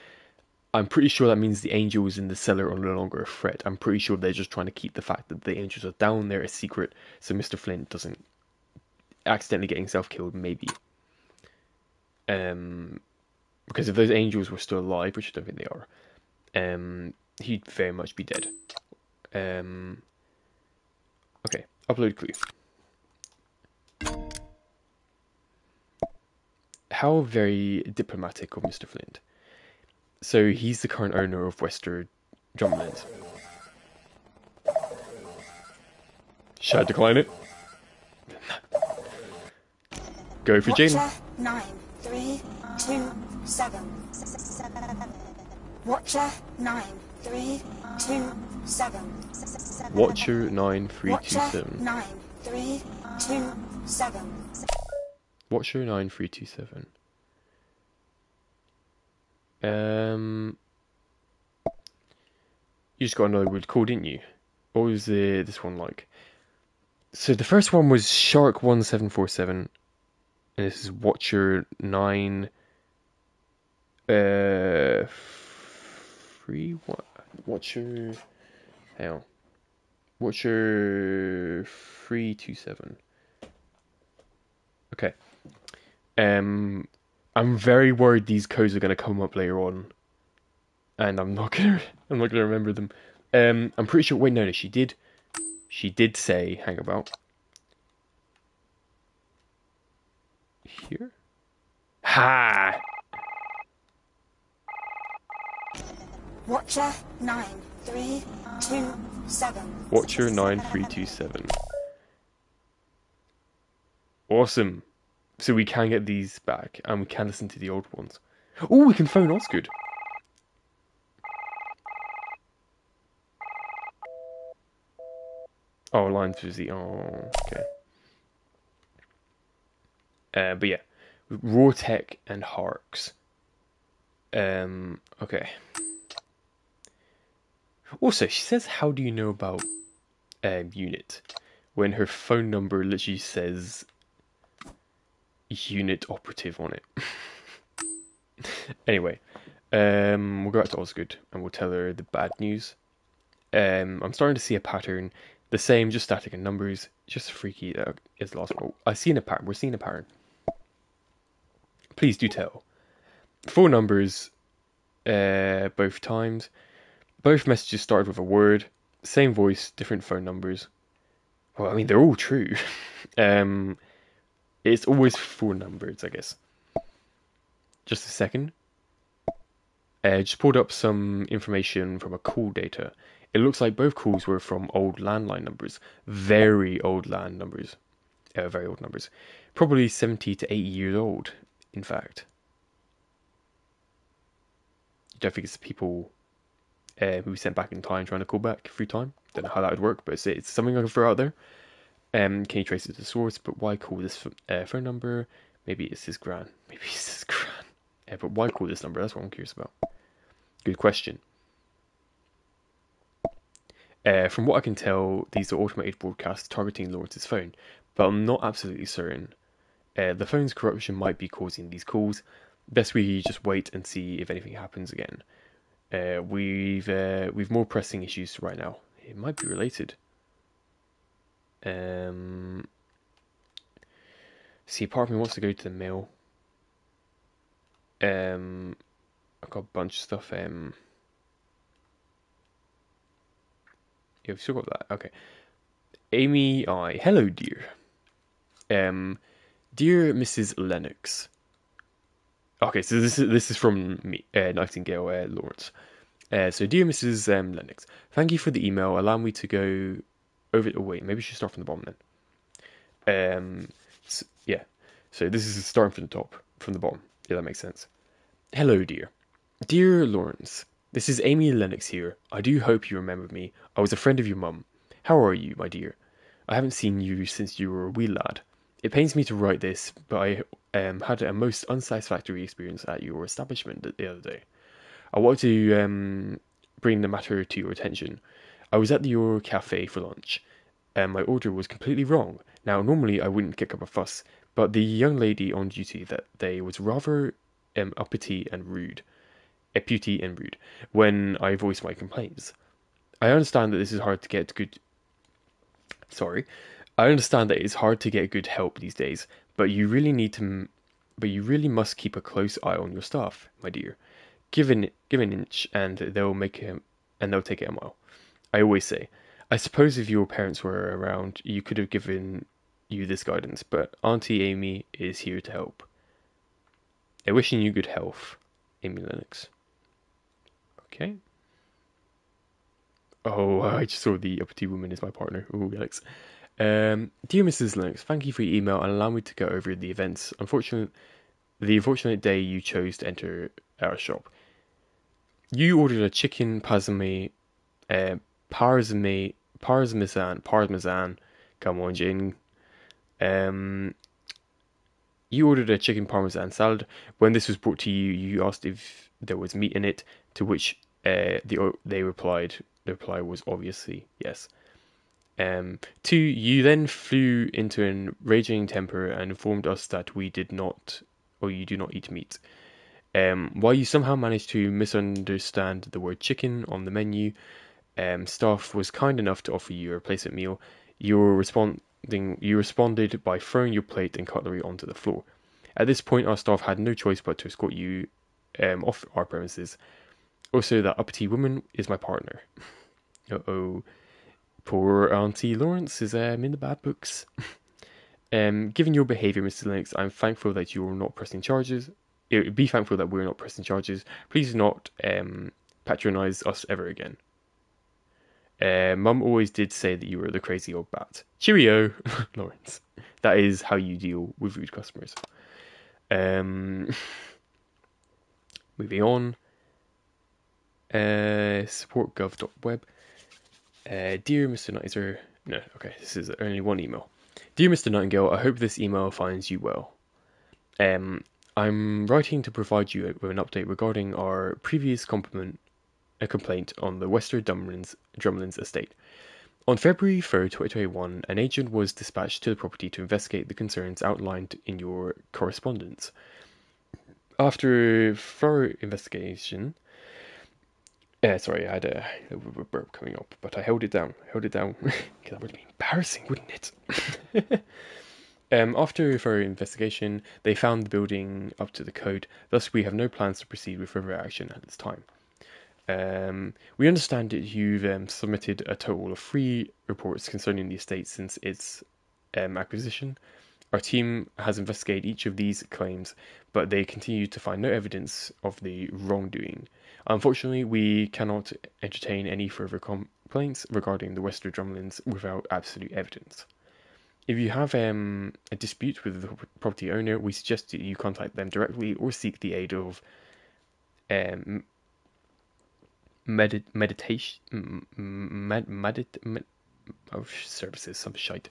[SPEAKER 1] I'm pretty sure that means the angels in the cellar are no longer a threat. I'm pretty sure they're just trying to keep the fact that the angels are down there a secret, so Mr. Flint doesn't accidentally get himself killed. Maybe. Um, because if those angels were still alive, which I don't think they are, he'd very much be dead. Um, okay, upload clue. How very diplomatic of Mr. Flint. So he's the current owner of Wester Drumlands. Should I decline it? Go for Jane.
[SPEAKER 3] Watcher 9327. Watcher 9327.
[SPEAKER 1] Watcher 9327.
[SPEAKER 3] 9327.
[SPEAKER 1] Watcher 9327. You just got another word call, didn't you? What was this one like? So the first one was Shark 1747, and this is Watcher 9. Free what? Watcher. Hang on. Watcher 327. Okay. I'm very worried these codes are gonna come up later on, and I'm not gonna remember them. I'm pretty sure. Wait, no, she did. She did say, hang about. Here? Ha!
[SPEAKER 3] Watcher 9327.
[SPEAKER 1] Watcher 9327. Awesome. So we can get these back, and we can listen to the old ones. Oh, we can phone Osgood. Oh, line's busy. Oh, okay. But yeah, Rawtech and Harks. Okay. Also, she says, "How do you know about Unit?" when her phone number literally says Unit Operative on it. Anyway, we'll go back to Osgood and we'll tell her the bad news. I'm starting to see a pattern. The same, just static and numbers. Just freaky. Is the last one. I seen a pattern. We're seeing a pattern. Please do tell. 4 numbers, both times. Both messages started with a word. Same voice, different phone numbers. Well, I mean, they're all true. It's always 4 numbers, I guess. Just a second. Just pulled up some information from a call data. It looks like both calls were from old landline numbers. Very old land numbers. Very old numbers. Probably 70 to 80 years old, in fact. You don't think it's people who sent back in time trying to call back through time? Don't know how that would work, but it's something I can throw out there. Can you trace it to the source? But why call this phone number? Maybe it's his gran. Maybe it's his gran. But why call this number? That's what I'm curious about. Good question. From what I can tell, these are automated broadcasts targeting Lawrence's phone, but I'm not absolutely certain. The phone's corruption might be causing these calls. Best we just wait and see if anything happens again. We've more pressing issues right now. It might be related. See, part of me wants to go to the mail. I've got a bunch of stuff. Yeah, we've still got that. Okay. Amy I. Hello, dear. Dear Mrs. Lennox. Okay, so this is from me, Nightingale Lawrence. So, dear Mrs. Lennox, thank you for the email. Allow me to go over. Oh wait, maybe we should start from the bottom then. Yeah. So this is starting from the top, from the bottom. Yeah, that makes sense. Hello, dear. Dear Lawrence, this is Amy Lennox here. I do hope you remember me. I was a friend of your mum. How are you, my dear? I haven't seen you since you were a wee lad. It pains me to write this, but I had a most unsatisfactory experience at your establishment the other day. I wanted to bring the matter to your attention. I was at your cafe for lunch, and my order was completely wrong. Now, normally I wouldn't kick up a fuss, but the young lady on duty that day was rather uppity and rude, uppity and rude, when I voiced my complaints. I understand that this is hard to get good. Sorry, I understand that it's hard to get good help these days, but you really need to. But you really must keep a close eye on your staff, my dear. Give an inch, and they'll take it a mile. I always say. I suppose if your parents were around, you could have given you this guidance, but Auntie Amy is here to help. Wishing you good health, Amy Lennox. Okay. Oh, I just saw the uppity woman is my partner. Oh, Alex. Dear Mrs. Lennox, thank you for your email and allow me to go over the events. The unfortunate day you chose to enter our shop. You ordered a chicken uh, parmesan. Come on, Jane. Um, you ordered a chicken parmesan salad. When this was brought to you, you asked if there was meat in it, to which they replied. The reply was obviously yes. Two, you then flew into a raging temper and informed us that we did not, or you do not eat meat. While you somehow managed to misunderstand the word chicken on the menu, staff was kind enough to offer you a replacement meal. You responded by throwing your plate and cutlery onto the floor. At this point, our staff had no choice but to escort you off our premises. Also, that uppity woman is my partner. Uh-oh. Poor Auntie Lawrence is in the bad books. Given your behaviour, Mr. Lennox, I'm thankful that you are not pressing charges. Be thankful that we're not pressing charges. Please do not patronise us ever again. Mum always did say that you were the crazy old bat. Cheerio, Lawrence. That is how you deal with rude customers. Um, moving on. Supportgov.web. Dear Mr. Nightingale. No, okay, this is only one email. Dear Mr. Nightingale, I hope this email finds you well. I'm writing to provide you with an update regarding our previous complaint on the Wester Drumlins estate. On February 3rd, 2021, an agent was dispatched to the property to investigate the concerns outlined in your correspondence. After thorough investigation, sorry, I had a burp coming up, but I held it down. That would be embarrassing, wouldn't it? After thorough investigation, they found the building up to the code. Thus, we have no plans to proceed with further action at this time. We understand that you've submitted a total of 3 reports concerning the estate since its acquisition. Our team has investigated each of these claims, but they continue to find no evidence of the wrongdoing. Unfortunately, we cannot entertain any further complaints regarding the Wester Drumlins without absolute evidence. If you have a dispute with the property owner, we suggest that you contact them directly or seek the aid of um, services, some shite.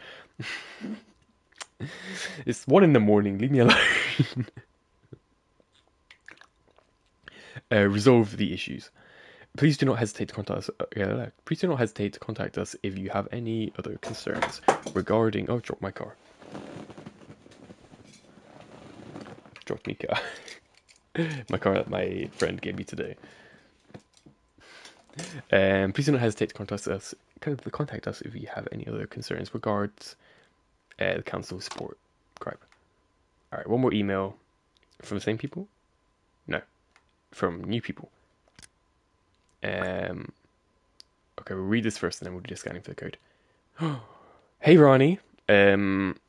[SPEAKER 1] It's 1 in the morning. Leave me alone. Resolve the issues. Please do not hesitate to contact us. Please do not hesitate to contact us if you have any other concerns regarding. Oh, drop my car. Drop me car. My car that my friend gave me today. Please do not hesitate to contact us if you have any other concerns regards the council support. Crap. All right, one more email from the same people. No, from new people. Okay, we'll read this first and then we'll do the scanning for the code. Hey Ronnie,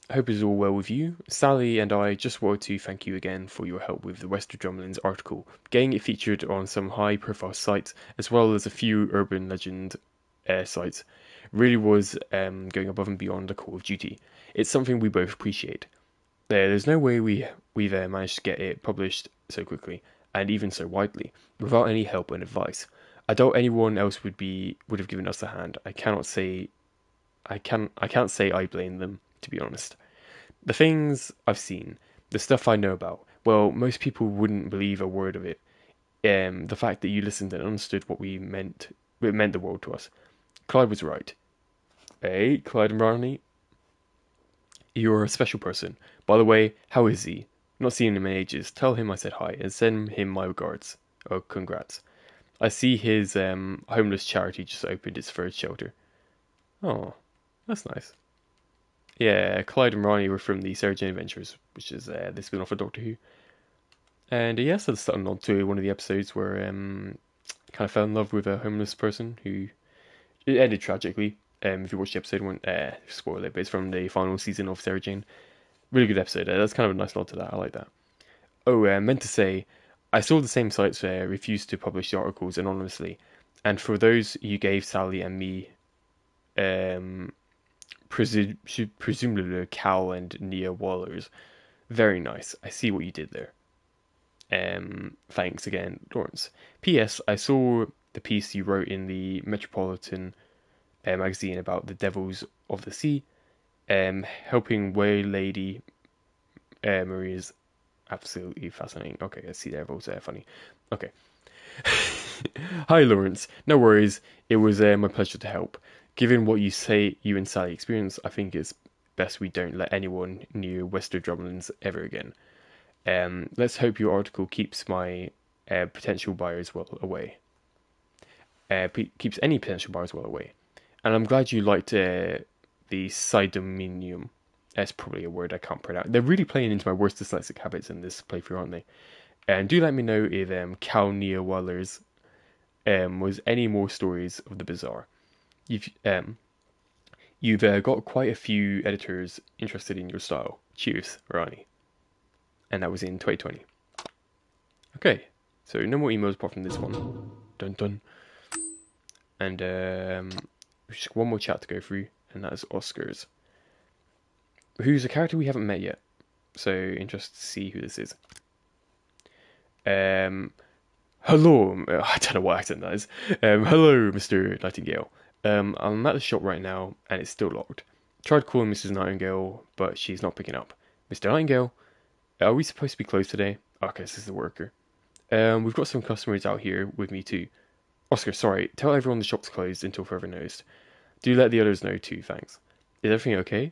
[SPEAKER 1] I hope it's all well with you. Sally and I just wanted to thank you again for your help with the West of Drumlins article, getting it featured on some high-profile sites as well as a few urban legend sites. Really was going above and beyond a call of duty. It's something we both appreciate. There's no way we've managed to get it published so quickly and even so widely without any help and advice. I doubt anyone else would have given us a hand. I can't say I blame them, to be honest. The things I've seen, the stuff I know about, well, most people wouldn't believe a word of it. The fact that you listened and understood what it meant the world to us. Clyde was right. Hey, Clyde and Ronnie, you're a special person. By the way, how is he? Not seen him in ages. Tell him I said hi and send him my regards. Oh, congrats. I see his homeless charity just opened its first shelter. Oh, that's nice. Yeah, Clyde and Ronnie were from the Sarah Jane Adventures, which is the spin-off of Doctor Who. And yes, that's starting on to one of the episodes where kind of fell in love with a homeless person who it ended tragically. If you watch the episode, one spoiler, but it's from the final season of Sarah Jane. Really good episode. That's kind of a nice nod to that. I like that. Oh, meant to say, I saw the same sites refused to publish the articles anonymously, and for those you gave Sally and me, um, presumably Cal and Nia Wallers, very nice. I see what you did there. Thanks again, Lawrence. P.S. I saw the piece you wrote in the Metropolitan magazine about the devils of the sea. Helping Waylady Marie is absolutely fascinating. Okay, I see devils there. Funny. Okay. Hi, Lawrence. No worries. It was my pleasure to help. Given what you say you and Sally experienced, I think it's best we don't let anyone near Wester Drumlins ever again. Let's hope your article keeps my potential buyers well away. Keeps any potential buyers well away. And I'm glad you liked the Sidominium. That's probably a word I can't pronounce. They're really playing into my worst dyslexic habits in this playthrough, aren't they? And do let me know if Cal Nia Wellers was any more stories of the bizarre. You've got quite a few editors interested in your style. Cheers, Rani. And that was in 2020. Okay, so no more emails apart from this one. Dun dun. And just one more chat to go through, and that is Oscars, who's a character we haven't met yet. So interested to see who this is. Hello, I don't know what accent that is. Hello, Mr. Nightingale. I'm at the shop right now, and it's still locked. Tried calling Mrs. Nightingale, but she's not picking up. Mr. Nightingale, are we supposed to be closed today? Okay, this is the worker. We've got some customers out here with me too. Oscar, sorry, tell everyone the shop's closed until further notice. Do let the others know too, thanks. Is everything okay?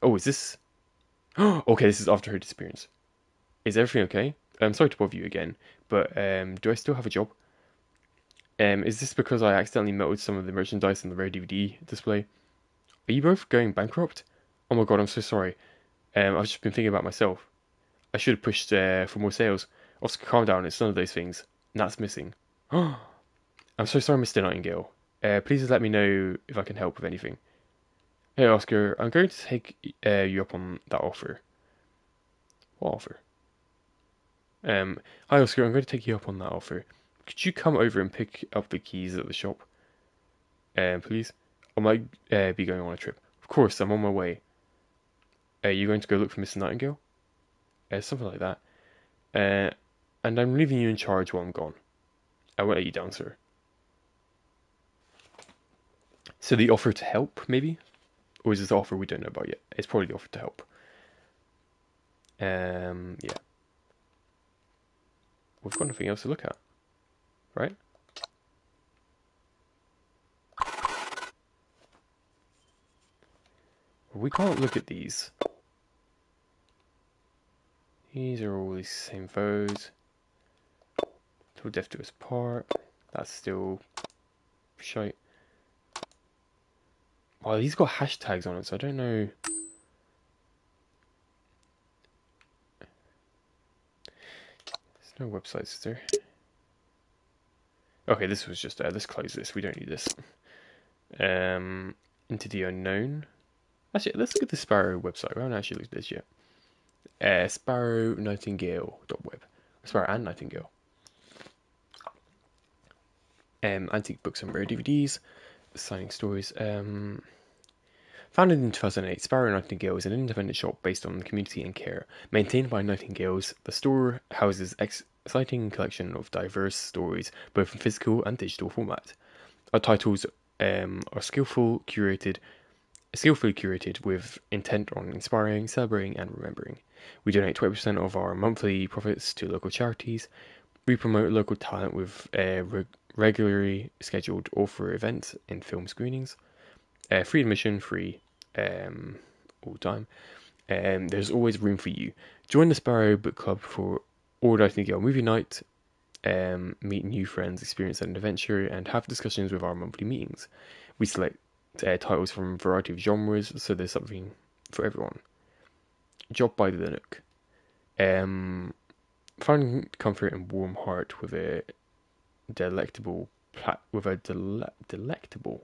[SPEAKER 1] Oh, is this... okay, this is after her disappearance. Is everything okay? I'm sorry to bother you again, but do I still have a job? Is this because I accidentally melted some of the merchandise in the rare DVD display? Are you both going bankrupt? Oh my god, I'm so sorry. I've just been thinking about myself. I should have pushed for more sales. Oscar, calm down, it's none of those things. Nat's missing. I'm so sorry, Mr. Nightingale. Please just let me know if I can help with anything. Hey, Oscar, I'm going to take you up on that offer. What offer? Hi, Oscar, I'm going to take you up on that offer. Could you come over and pick up the keys at the shop? Please? I might be going on a trip. Of course, I'm on my way. Are you going to go look for Mr. Nightingale? Something like that. And I'm leaving you in charge while I'm gone. I won't let you down, sir. So the offer to help, maybe? Or is this the offer we don't know about yet? It's probably the offer to help. Yeah. We've got nothing else to look at, right? We can't look at these. These are all the same foes. Till death do us part. That's still shite. Oh, these got hashtags on it, so I don't know. There's no websites, is there? Okay, this was just let's close this. We don't need this. Into the unknown. Actually, let's look at the Sparrow website. We haven't actually looked at this yet. Sparrow Nightingale.web. Sparrow and Nightingale. Antique books and rare DVDs. Signing stories. Founded in 2008, Sparrow Nightingale is an independent shop based on community and care. Maintained by Nightingales, the store houses exciting collection of diverse stories, both in physical and digital format. Our titles are skillfully curated with intent on inspiring, celebrating, and remembering. We donate 20% of our monthly profits to local charities. We promote local talent with regularly scheduled author events and film screenings. Free admission, free all the time. There's always room for you. Join the Sparrow Book Club for or Nightingale Movie Night. Meet new friends, experience an adventure, and have discussions with our monthly meetings. We select titles from a variety of genres, so there's something for everyone. Job by the Nook. Find comfort and warm heart with a delectable delectable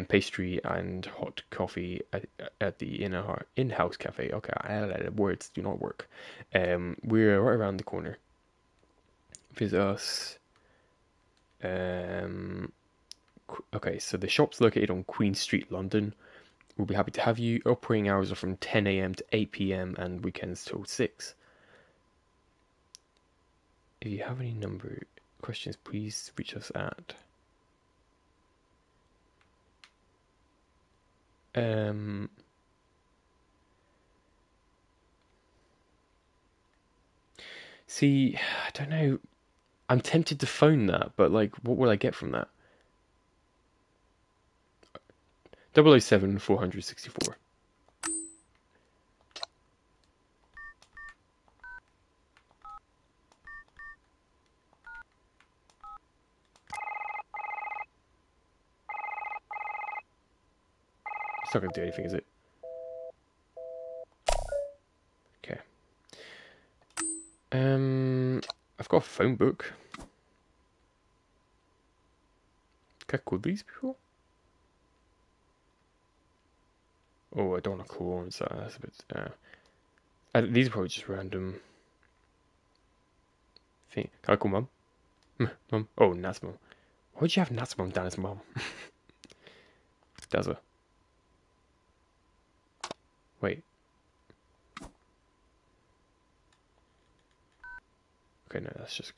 [SPEAKER 1] pastry and hot coffee at the in-house cafe. Okay, words do not work. We're right around the corner. Visit us. Okay, so the shop's located on Queen Street, London. We'll be happy to have you. Operating hours are from 10 a.m. to 8 p.m. and weekends till 6. If you have any number questions, please reach us at see, I don't know. I'm tempted to phone that, but like, what will I get from that? 007 464. It's not gonna do anything, is it? Okay. I've got a phone book. Can I call these people? Oh, I don't want to call on, so that's a bit. These are probably just random. Thing. Can I call mum? Mum? Oh, Nat's mum. Why would you have Nat's mum down as mum? Dazza. Wait. Okay, no, that's just.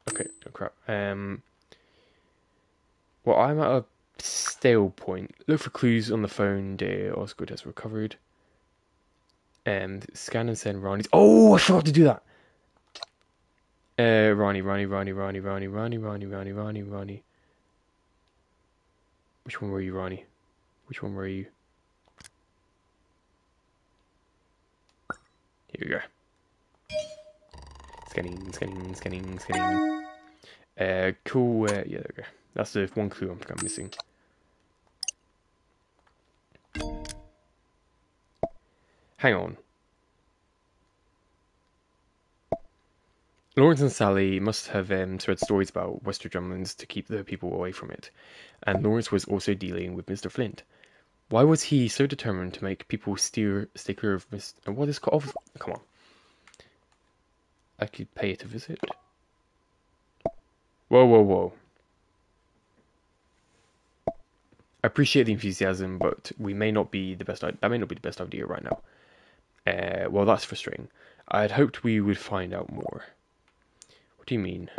[SPEAKER 1] Okay, oh crap. Well, I'm at a stale point. Look for clues on the phone. Dear Osgood has recovered. Scan and send Ronnie's. Oh, I forgot to do that. Ronnie. Which one were you, Ronnie? Which one were you? Here we go. Scanning. Cool. Yeah, there we go. That's the one clue I'm missing. Hang on. Lawrence and Sally must have spread stories about Wester Drumlands to keep the people away from it. And Lawrence was also dealing with Mr. Flint. Why was he so determined to make people stay clear of Mr. What is called? Come on. I could pay it a visit. Whoa. I appreciate the enthusiasm, but we may not be the best. That may not be the best idea right now. Well, that's frustrating. I'd hoped we would find out more. What do you mean?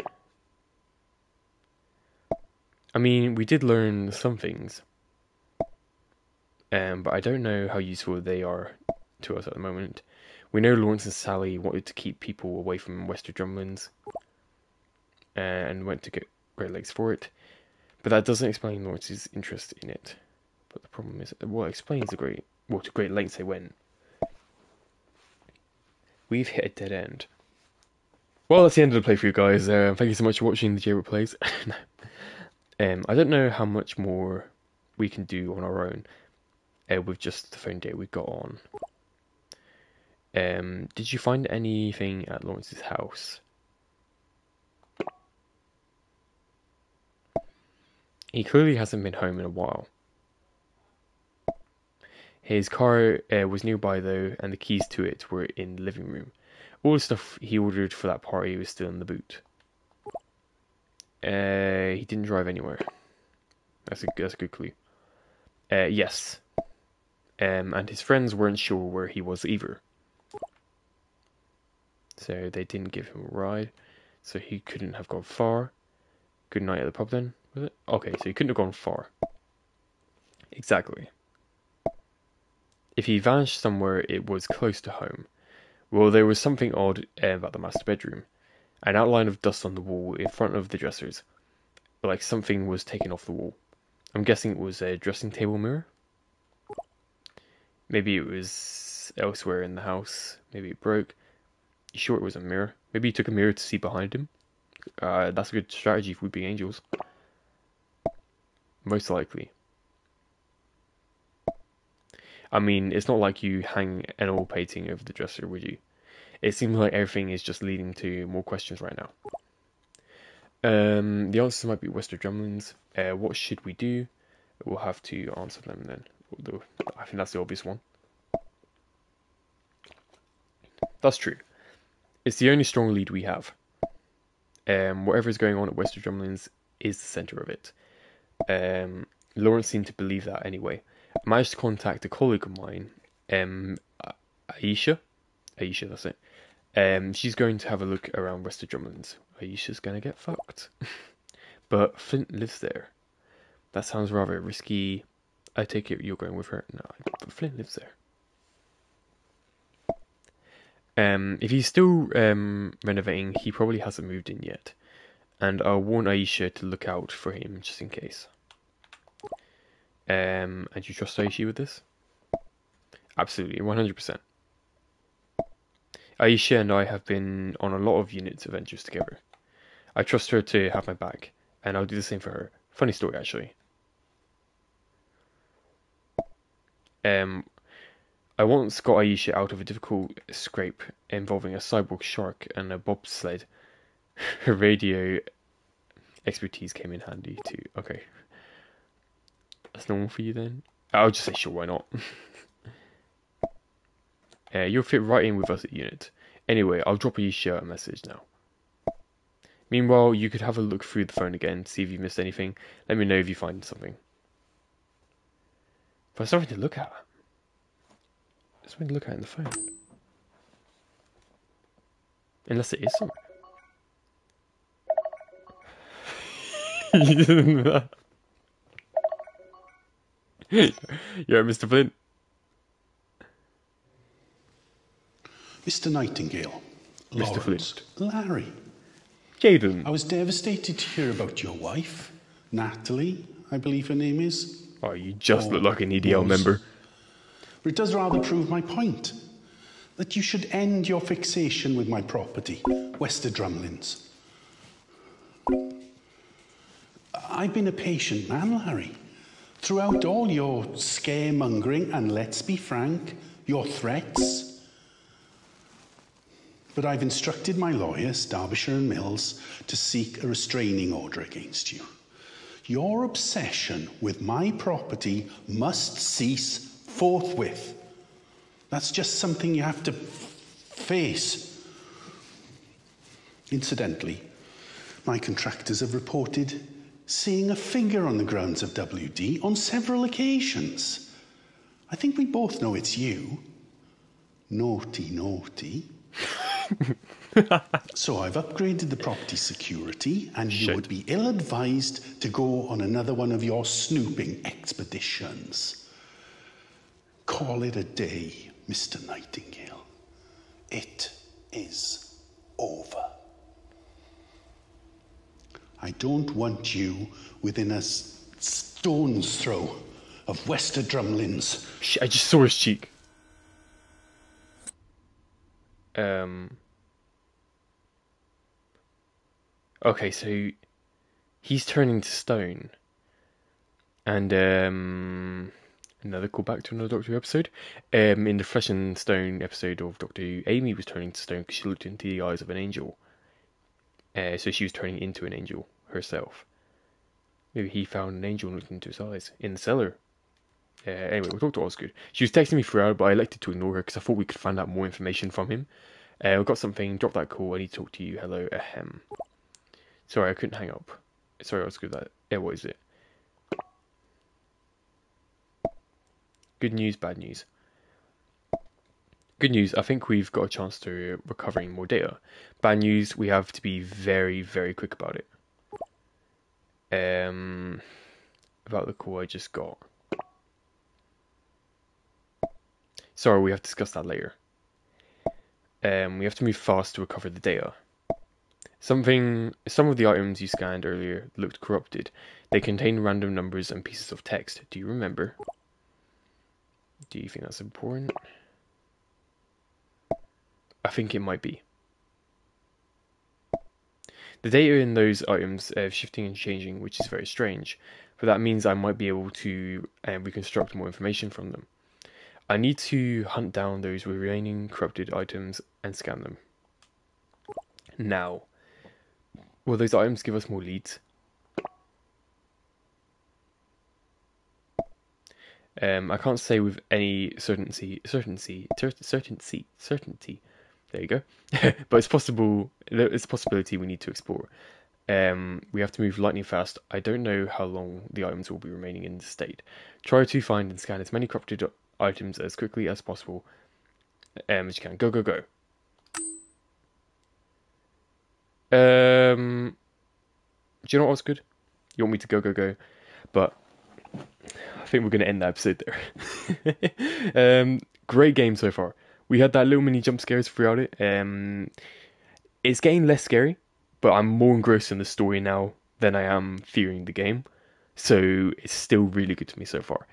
[SPEAKER 1] I mean, we did learn some things, but I don't know how useful they are to us at the moment. We know Lawrence and Sally wanted to keep people away from Wester Drumlands, and went to Great Lakes for it, but that doesn't explain Lawrence's interest in it. But the problem is, what explains to Great Lakes they went. We've hit a dead end. Well, that's the end of the playthrough, guys. Thank you so much for watching the Jailbreak Plays. I don't know how much more we can do on our own with just the phone data we got on. Did you find anything at Lawrence's house? He clearly hasn't been home in a while. His car was nearby though, and the keys to it were in the living room. All the stuff he ordered for that party was still in the boot. He didn't drive anywhere. That's a good clue. Yes. And his friends weren't sure where he was either. So they didn't give him a ride. So he couldn't have gone far. Good night at the pub then, was it? Okay, so he couldn't have gone far. Exactly. If he vanished somewhere, it was close to home. Well, there was something odd about the master bedroom. An outline of dust on the wall in front of the dressers. Like something was taken off the wall. I'm guessing it was a dressing table mirror. Maybe it was elsewhere in the house. Maybe it broke. You sure it was a mirror? Maybe he took a mirror to see behind him. That's a good strategy for Weeping Angels. Most likely. I mean, it's not like you hang an oil painting over the dresser, would you? It seems like everything is just leading to more questions right now. The answers might be Wester Drumlins. What should we do? We'll have to answer them then. Although, I think that's the obvious one. That's true. It's the only strong lead we have. Whatever is going on at Wester Drumlins is the centre of it. Lawrence seemed to believe that anyway. I managed to contact a colleague of mine, Aisha. Aisha, that's it. She's going to have a look around Wester Drumlins. Aisha's gonna get fucked. But Flint lives there. That sounds rather risky. I take it you're going with her? No, but Flint lives there. If he's still renovating, he probably hasn't moved in yet. And I'll warn Aisha to look out for him just in case. And you trust Aisha with this? Absolutely, 100%. Aisha and I have been on a lot of units adventures together. I trust her to have my back, and I'll do the same for her. Funny story, actually. I once got Aisha out of a difficult scrape involving a cyborg shark and a bobsled. Her radio expertise came in handy too. Okay. That's normal for you then? I'll just say sure, why not? You'll fit right in with us at unit. Anyway, I'll drop Aisha a message now. Meanwhile, you could have a look through the phone again, see if you missed anything. Let me know if you find something. But there's something to look at. There's something to look at in the phone. Unless it is something. You're Mr. Flint.
[SPEAKER 2] Mr. Nightingale.
[SPEAKER 1] Mr.
[SPEAKER 2] Lawrence,
[SPEAKER 1] Flint.
[SPEAKER 2] Larry.
[SPEAKER 1] Jaden.
[SPEAKER 2] I was devastated to hear about your wife, Natalie, I believe her name is.
[SPEAKER 1] Oh, you just look like an EDL member.
[SPEAKER 2] But it does rather prove my point. That you should end your fixation with my property, Wester Drumlins. I've been a patient man, Larry. Throughout all your scaremongering and, let's be frank, your threats. But I've instructed my lawyers, Derbyshire and Mills, to seek a restraining order against you. Your obsession with my property must cease forthwith. That's just something you have to face. Incidentally, my contractors have reported seeing a figure on the grounds of WD on several occasions. I think we both know it's you. Naughty, naughty. So I've upgraded the property security, and you would be ill-advised to go on another one of your snooping expeditions. Call it a day, Mr. Nightingale. It is over. I don't want you within a stone's throw of Wester Drumlins.
[SPEAKER 1] I just saw his cheek. Okay, so he's turning to stone. And another callback to another Doctor Who episode. In the Flesh and Stone episode of Doctor Who, Amy was turning to stone because she looked into the eyes of an angel. So she was turning into an angel herself. Maybe he found an angel and looked into his eyes in the cellar. Anyway, we'll talk to Osgood. She was texting me throughout, but I elected to ignore her because I thought we could find out more information from him. I got something, drop that call, I need to talk to you, hello, ahem. Sorry, I couldn't hang up. Sorry, Osgood, what is it? Good news, bad news. Good news, I think we've got a chance to recovering more data. Bad news, we have to be very, very quick about it. About the call I just got. Sorry, we have to discuss that later. We have to move fast to recover the data. Some of the items you scanned earlier looked corrupted. They contain random numbers and pieces of text. Do you remember? Do you think that's important? I think it might be. The data in those items are shifting and changing, which is very strange, but that means I might be able to reconstruct more information from them. I need to hunt down those remaining corrupted items and scan them. Now, will those items give us more leads? I can't say with any certainty. There you go. But it's possible. It's a possibility we need to explore. We have to move lightning fast. I don't know how long the items will be remaining in this state. Try to find and scan as many corrupted items as quickly as possible. As you can. Go, go, go. Do you know what was good? You want me to go, go, go? But I think we're going to end the episode there. Great game so far. We had that little mini jump scares throughout it. It's getting less scary, but I'm more engrossed in the story now than I am fearing the game. So it's still really good to me so far.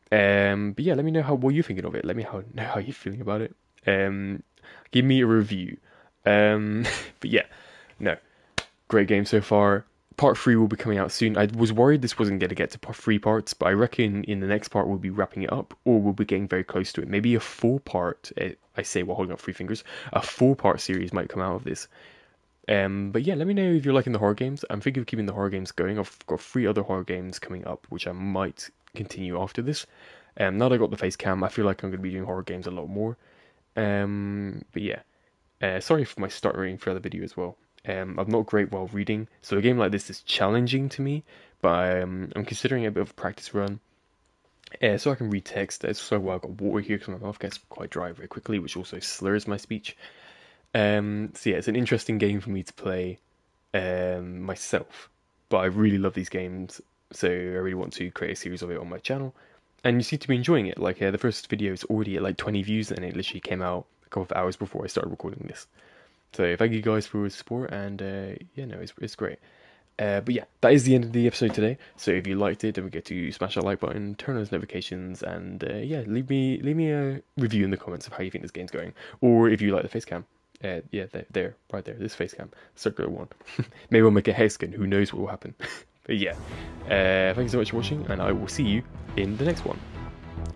[SPEAKER 1] But yeah, let me know what you're thinking of it. Let me know how you're feeling about it. Give me a review. But yeah, no, great game so far. Part 3 will be coming out soon. I was worried this wasn't going to get to part 3 parts, but I reckon in the next part we'll be wrapping it up, or we'll be getting very close to it. Maybe a 4-part, I say while holding up 3 fingers, a 4-part series might come out of this. But yeah, let me know if you're liking the horror games. I'm thinking of keeping the horror games going. I've got 3 other horror games coming up, which I might continue after this. Now that I got the face cam, I feel like I'm going to be doing horror games a lot more. But yeah, sorry for my stuttering for the video as well. I'm not great while reading, so a game like this is challenging to me, but I'm considering a bit of a practice run. So I can read text. That's so why I've got water here because my mouth gets quite dry very quickly, which also slurs my speech. So yeah, it's an interesting game for me to play myself, but I really love these games, so I really want to create a series of it on my channel. And you seem to be enjoying it. Like the first video is already at like 20 views, and it literally came out a couple of hours before I started recording this. So thank you guys for your support, and yeah, no, it's great. But yeah, that is the end of the episode today. So if you liked it, don't forget to smash that like button, turn on those notifications, and yeah, leave me a review in the comments of how you think this game's going, or if you like the face cam. Yeah, there, right there, this face cam, circular one. Maybe we'll make a hexagon. Who knows what will happen? But yeah, thank you so much for watching, and I will see you in the next one.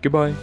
[SPEAKER 1] Goodbye.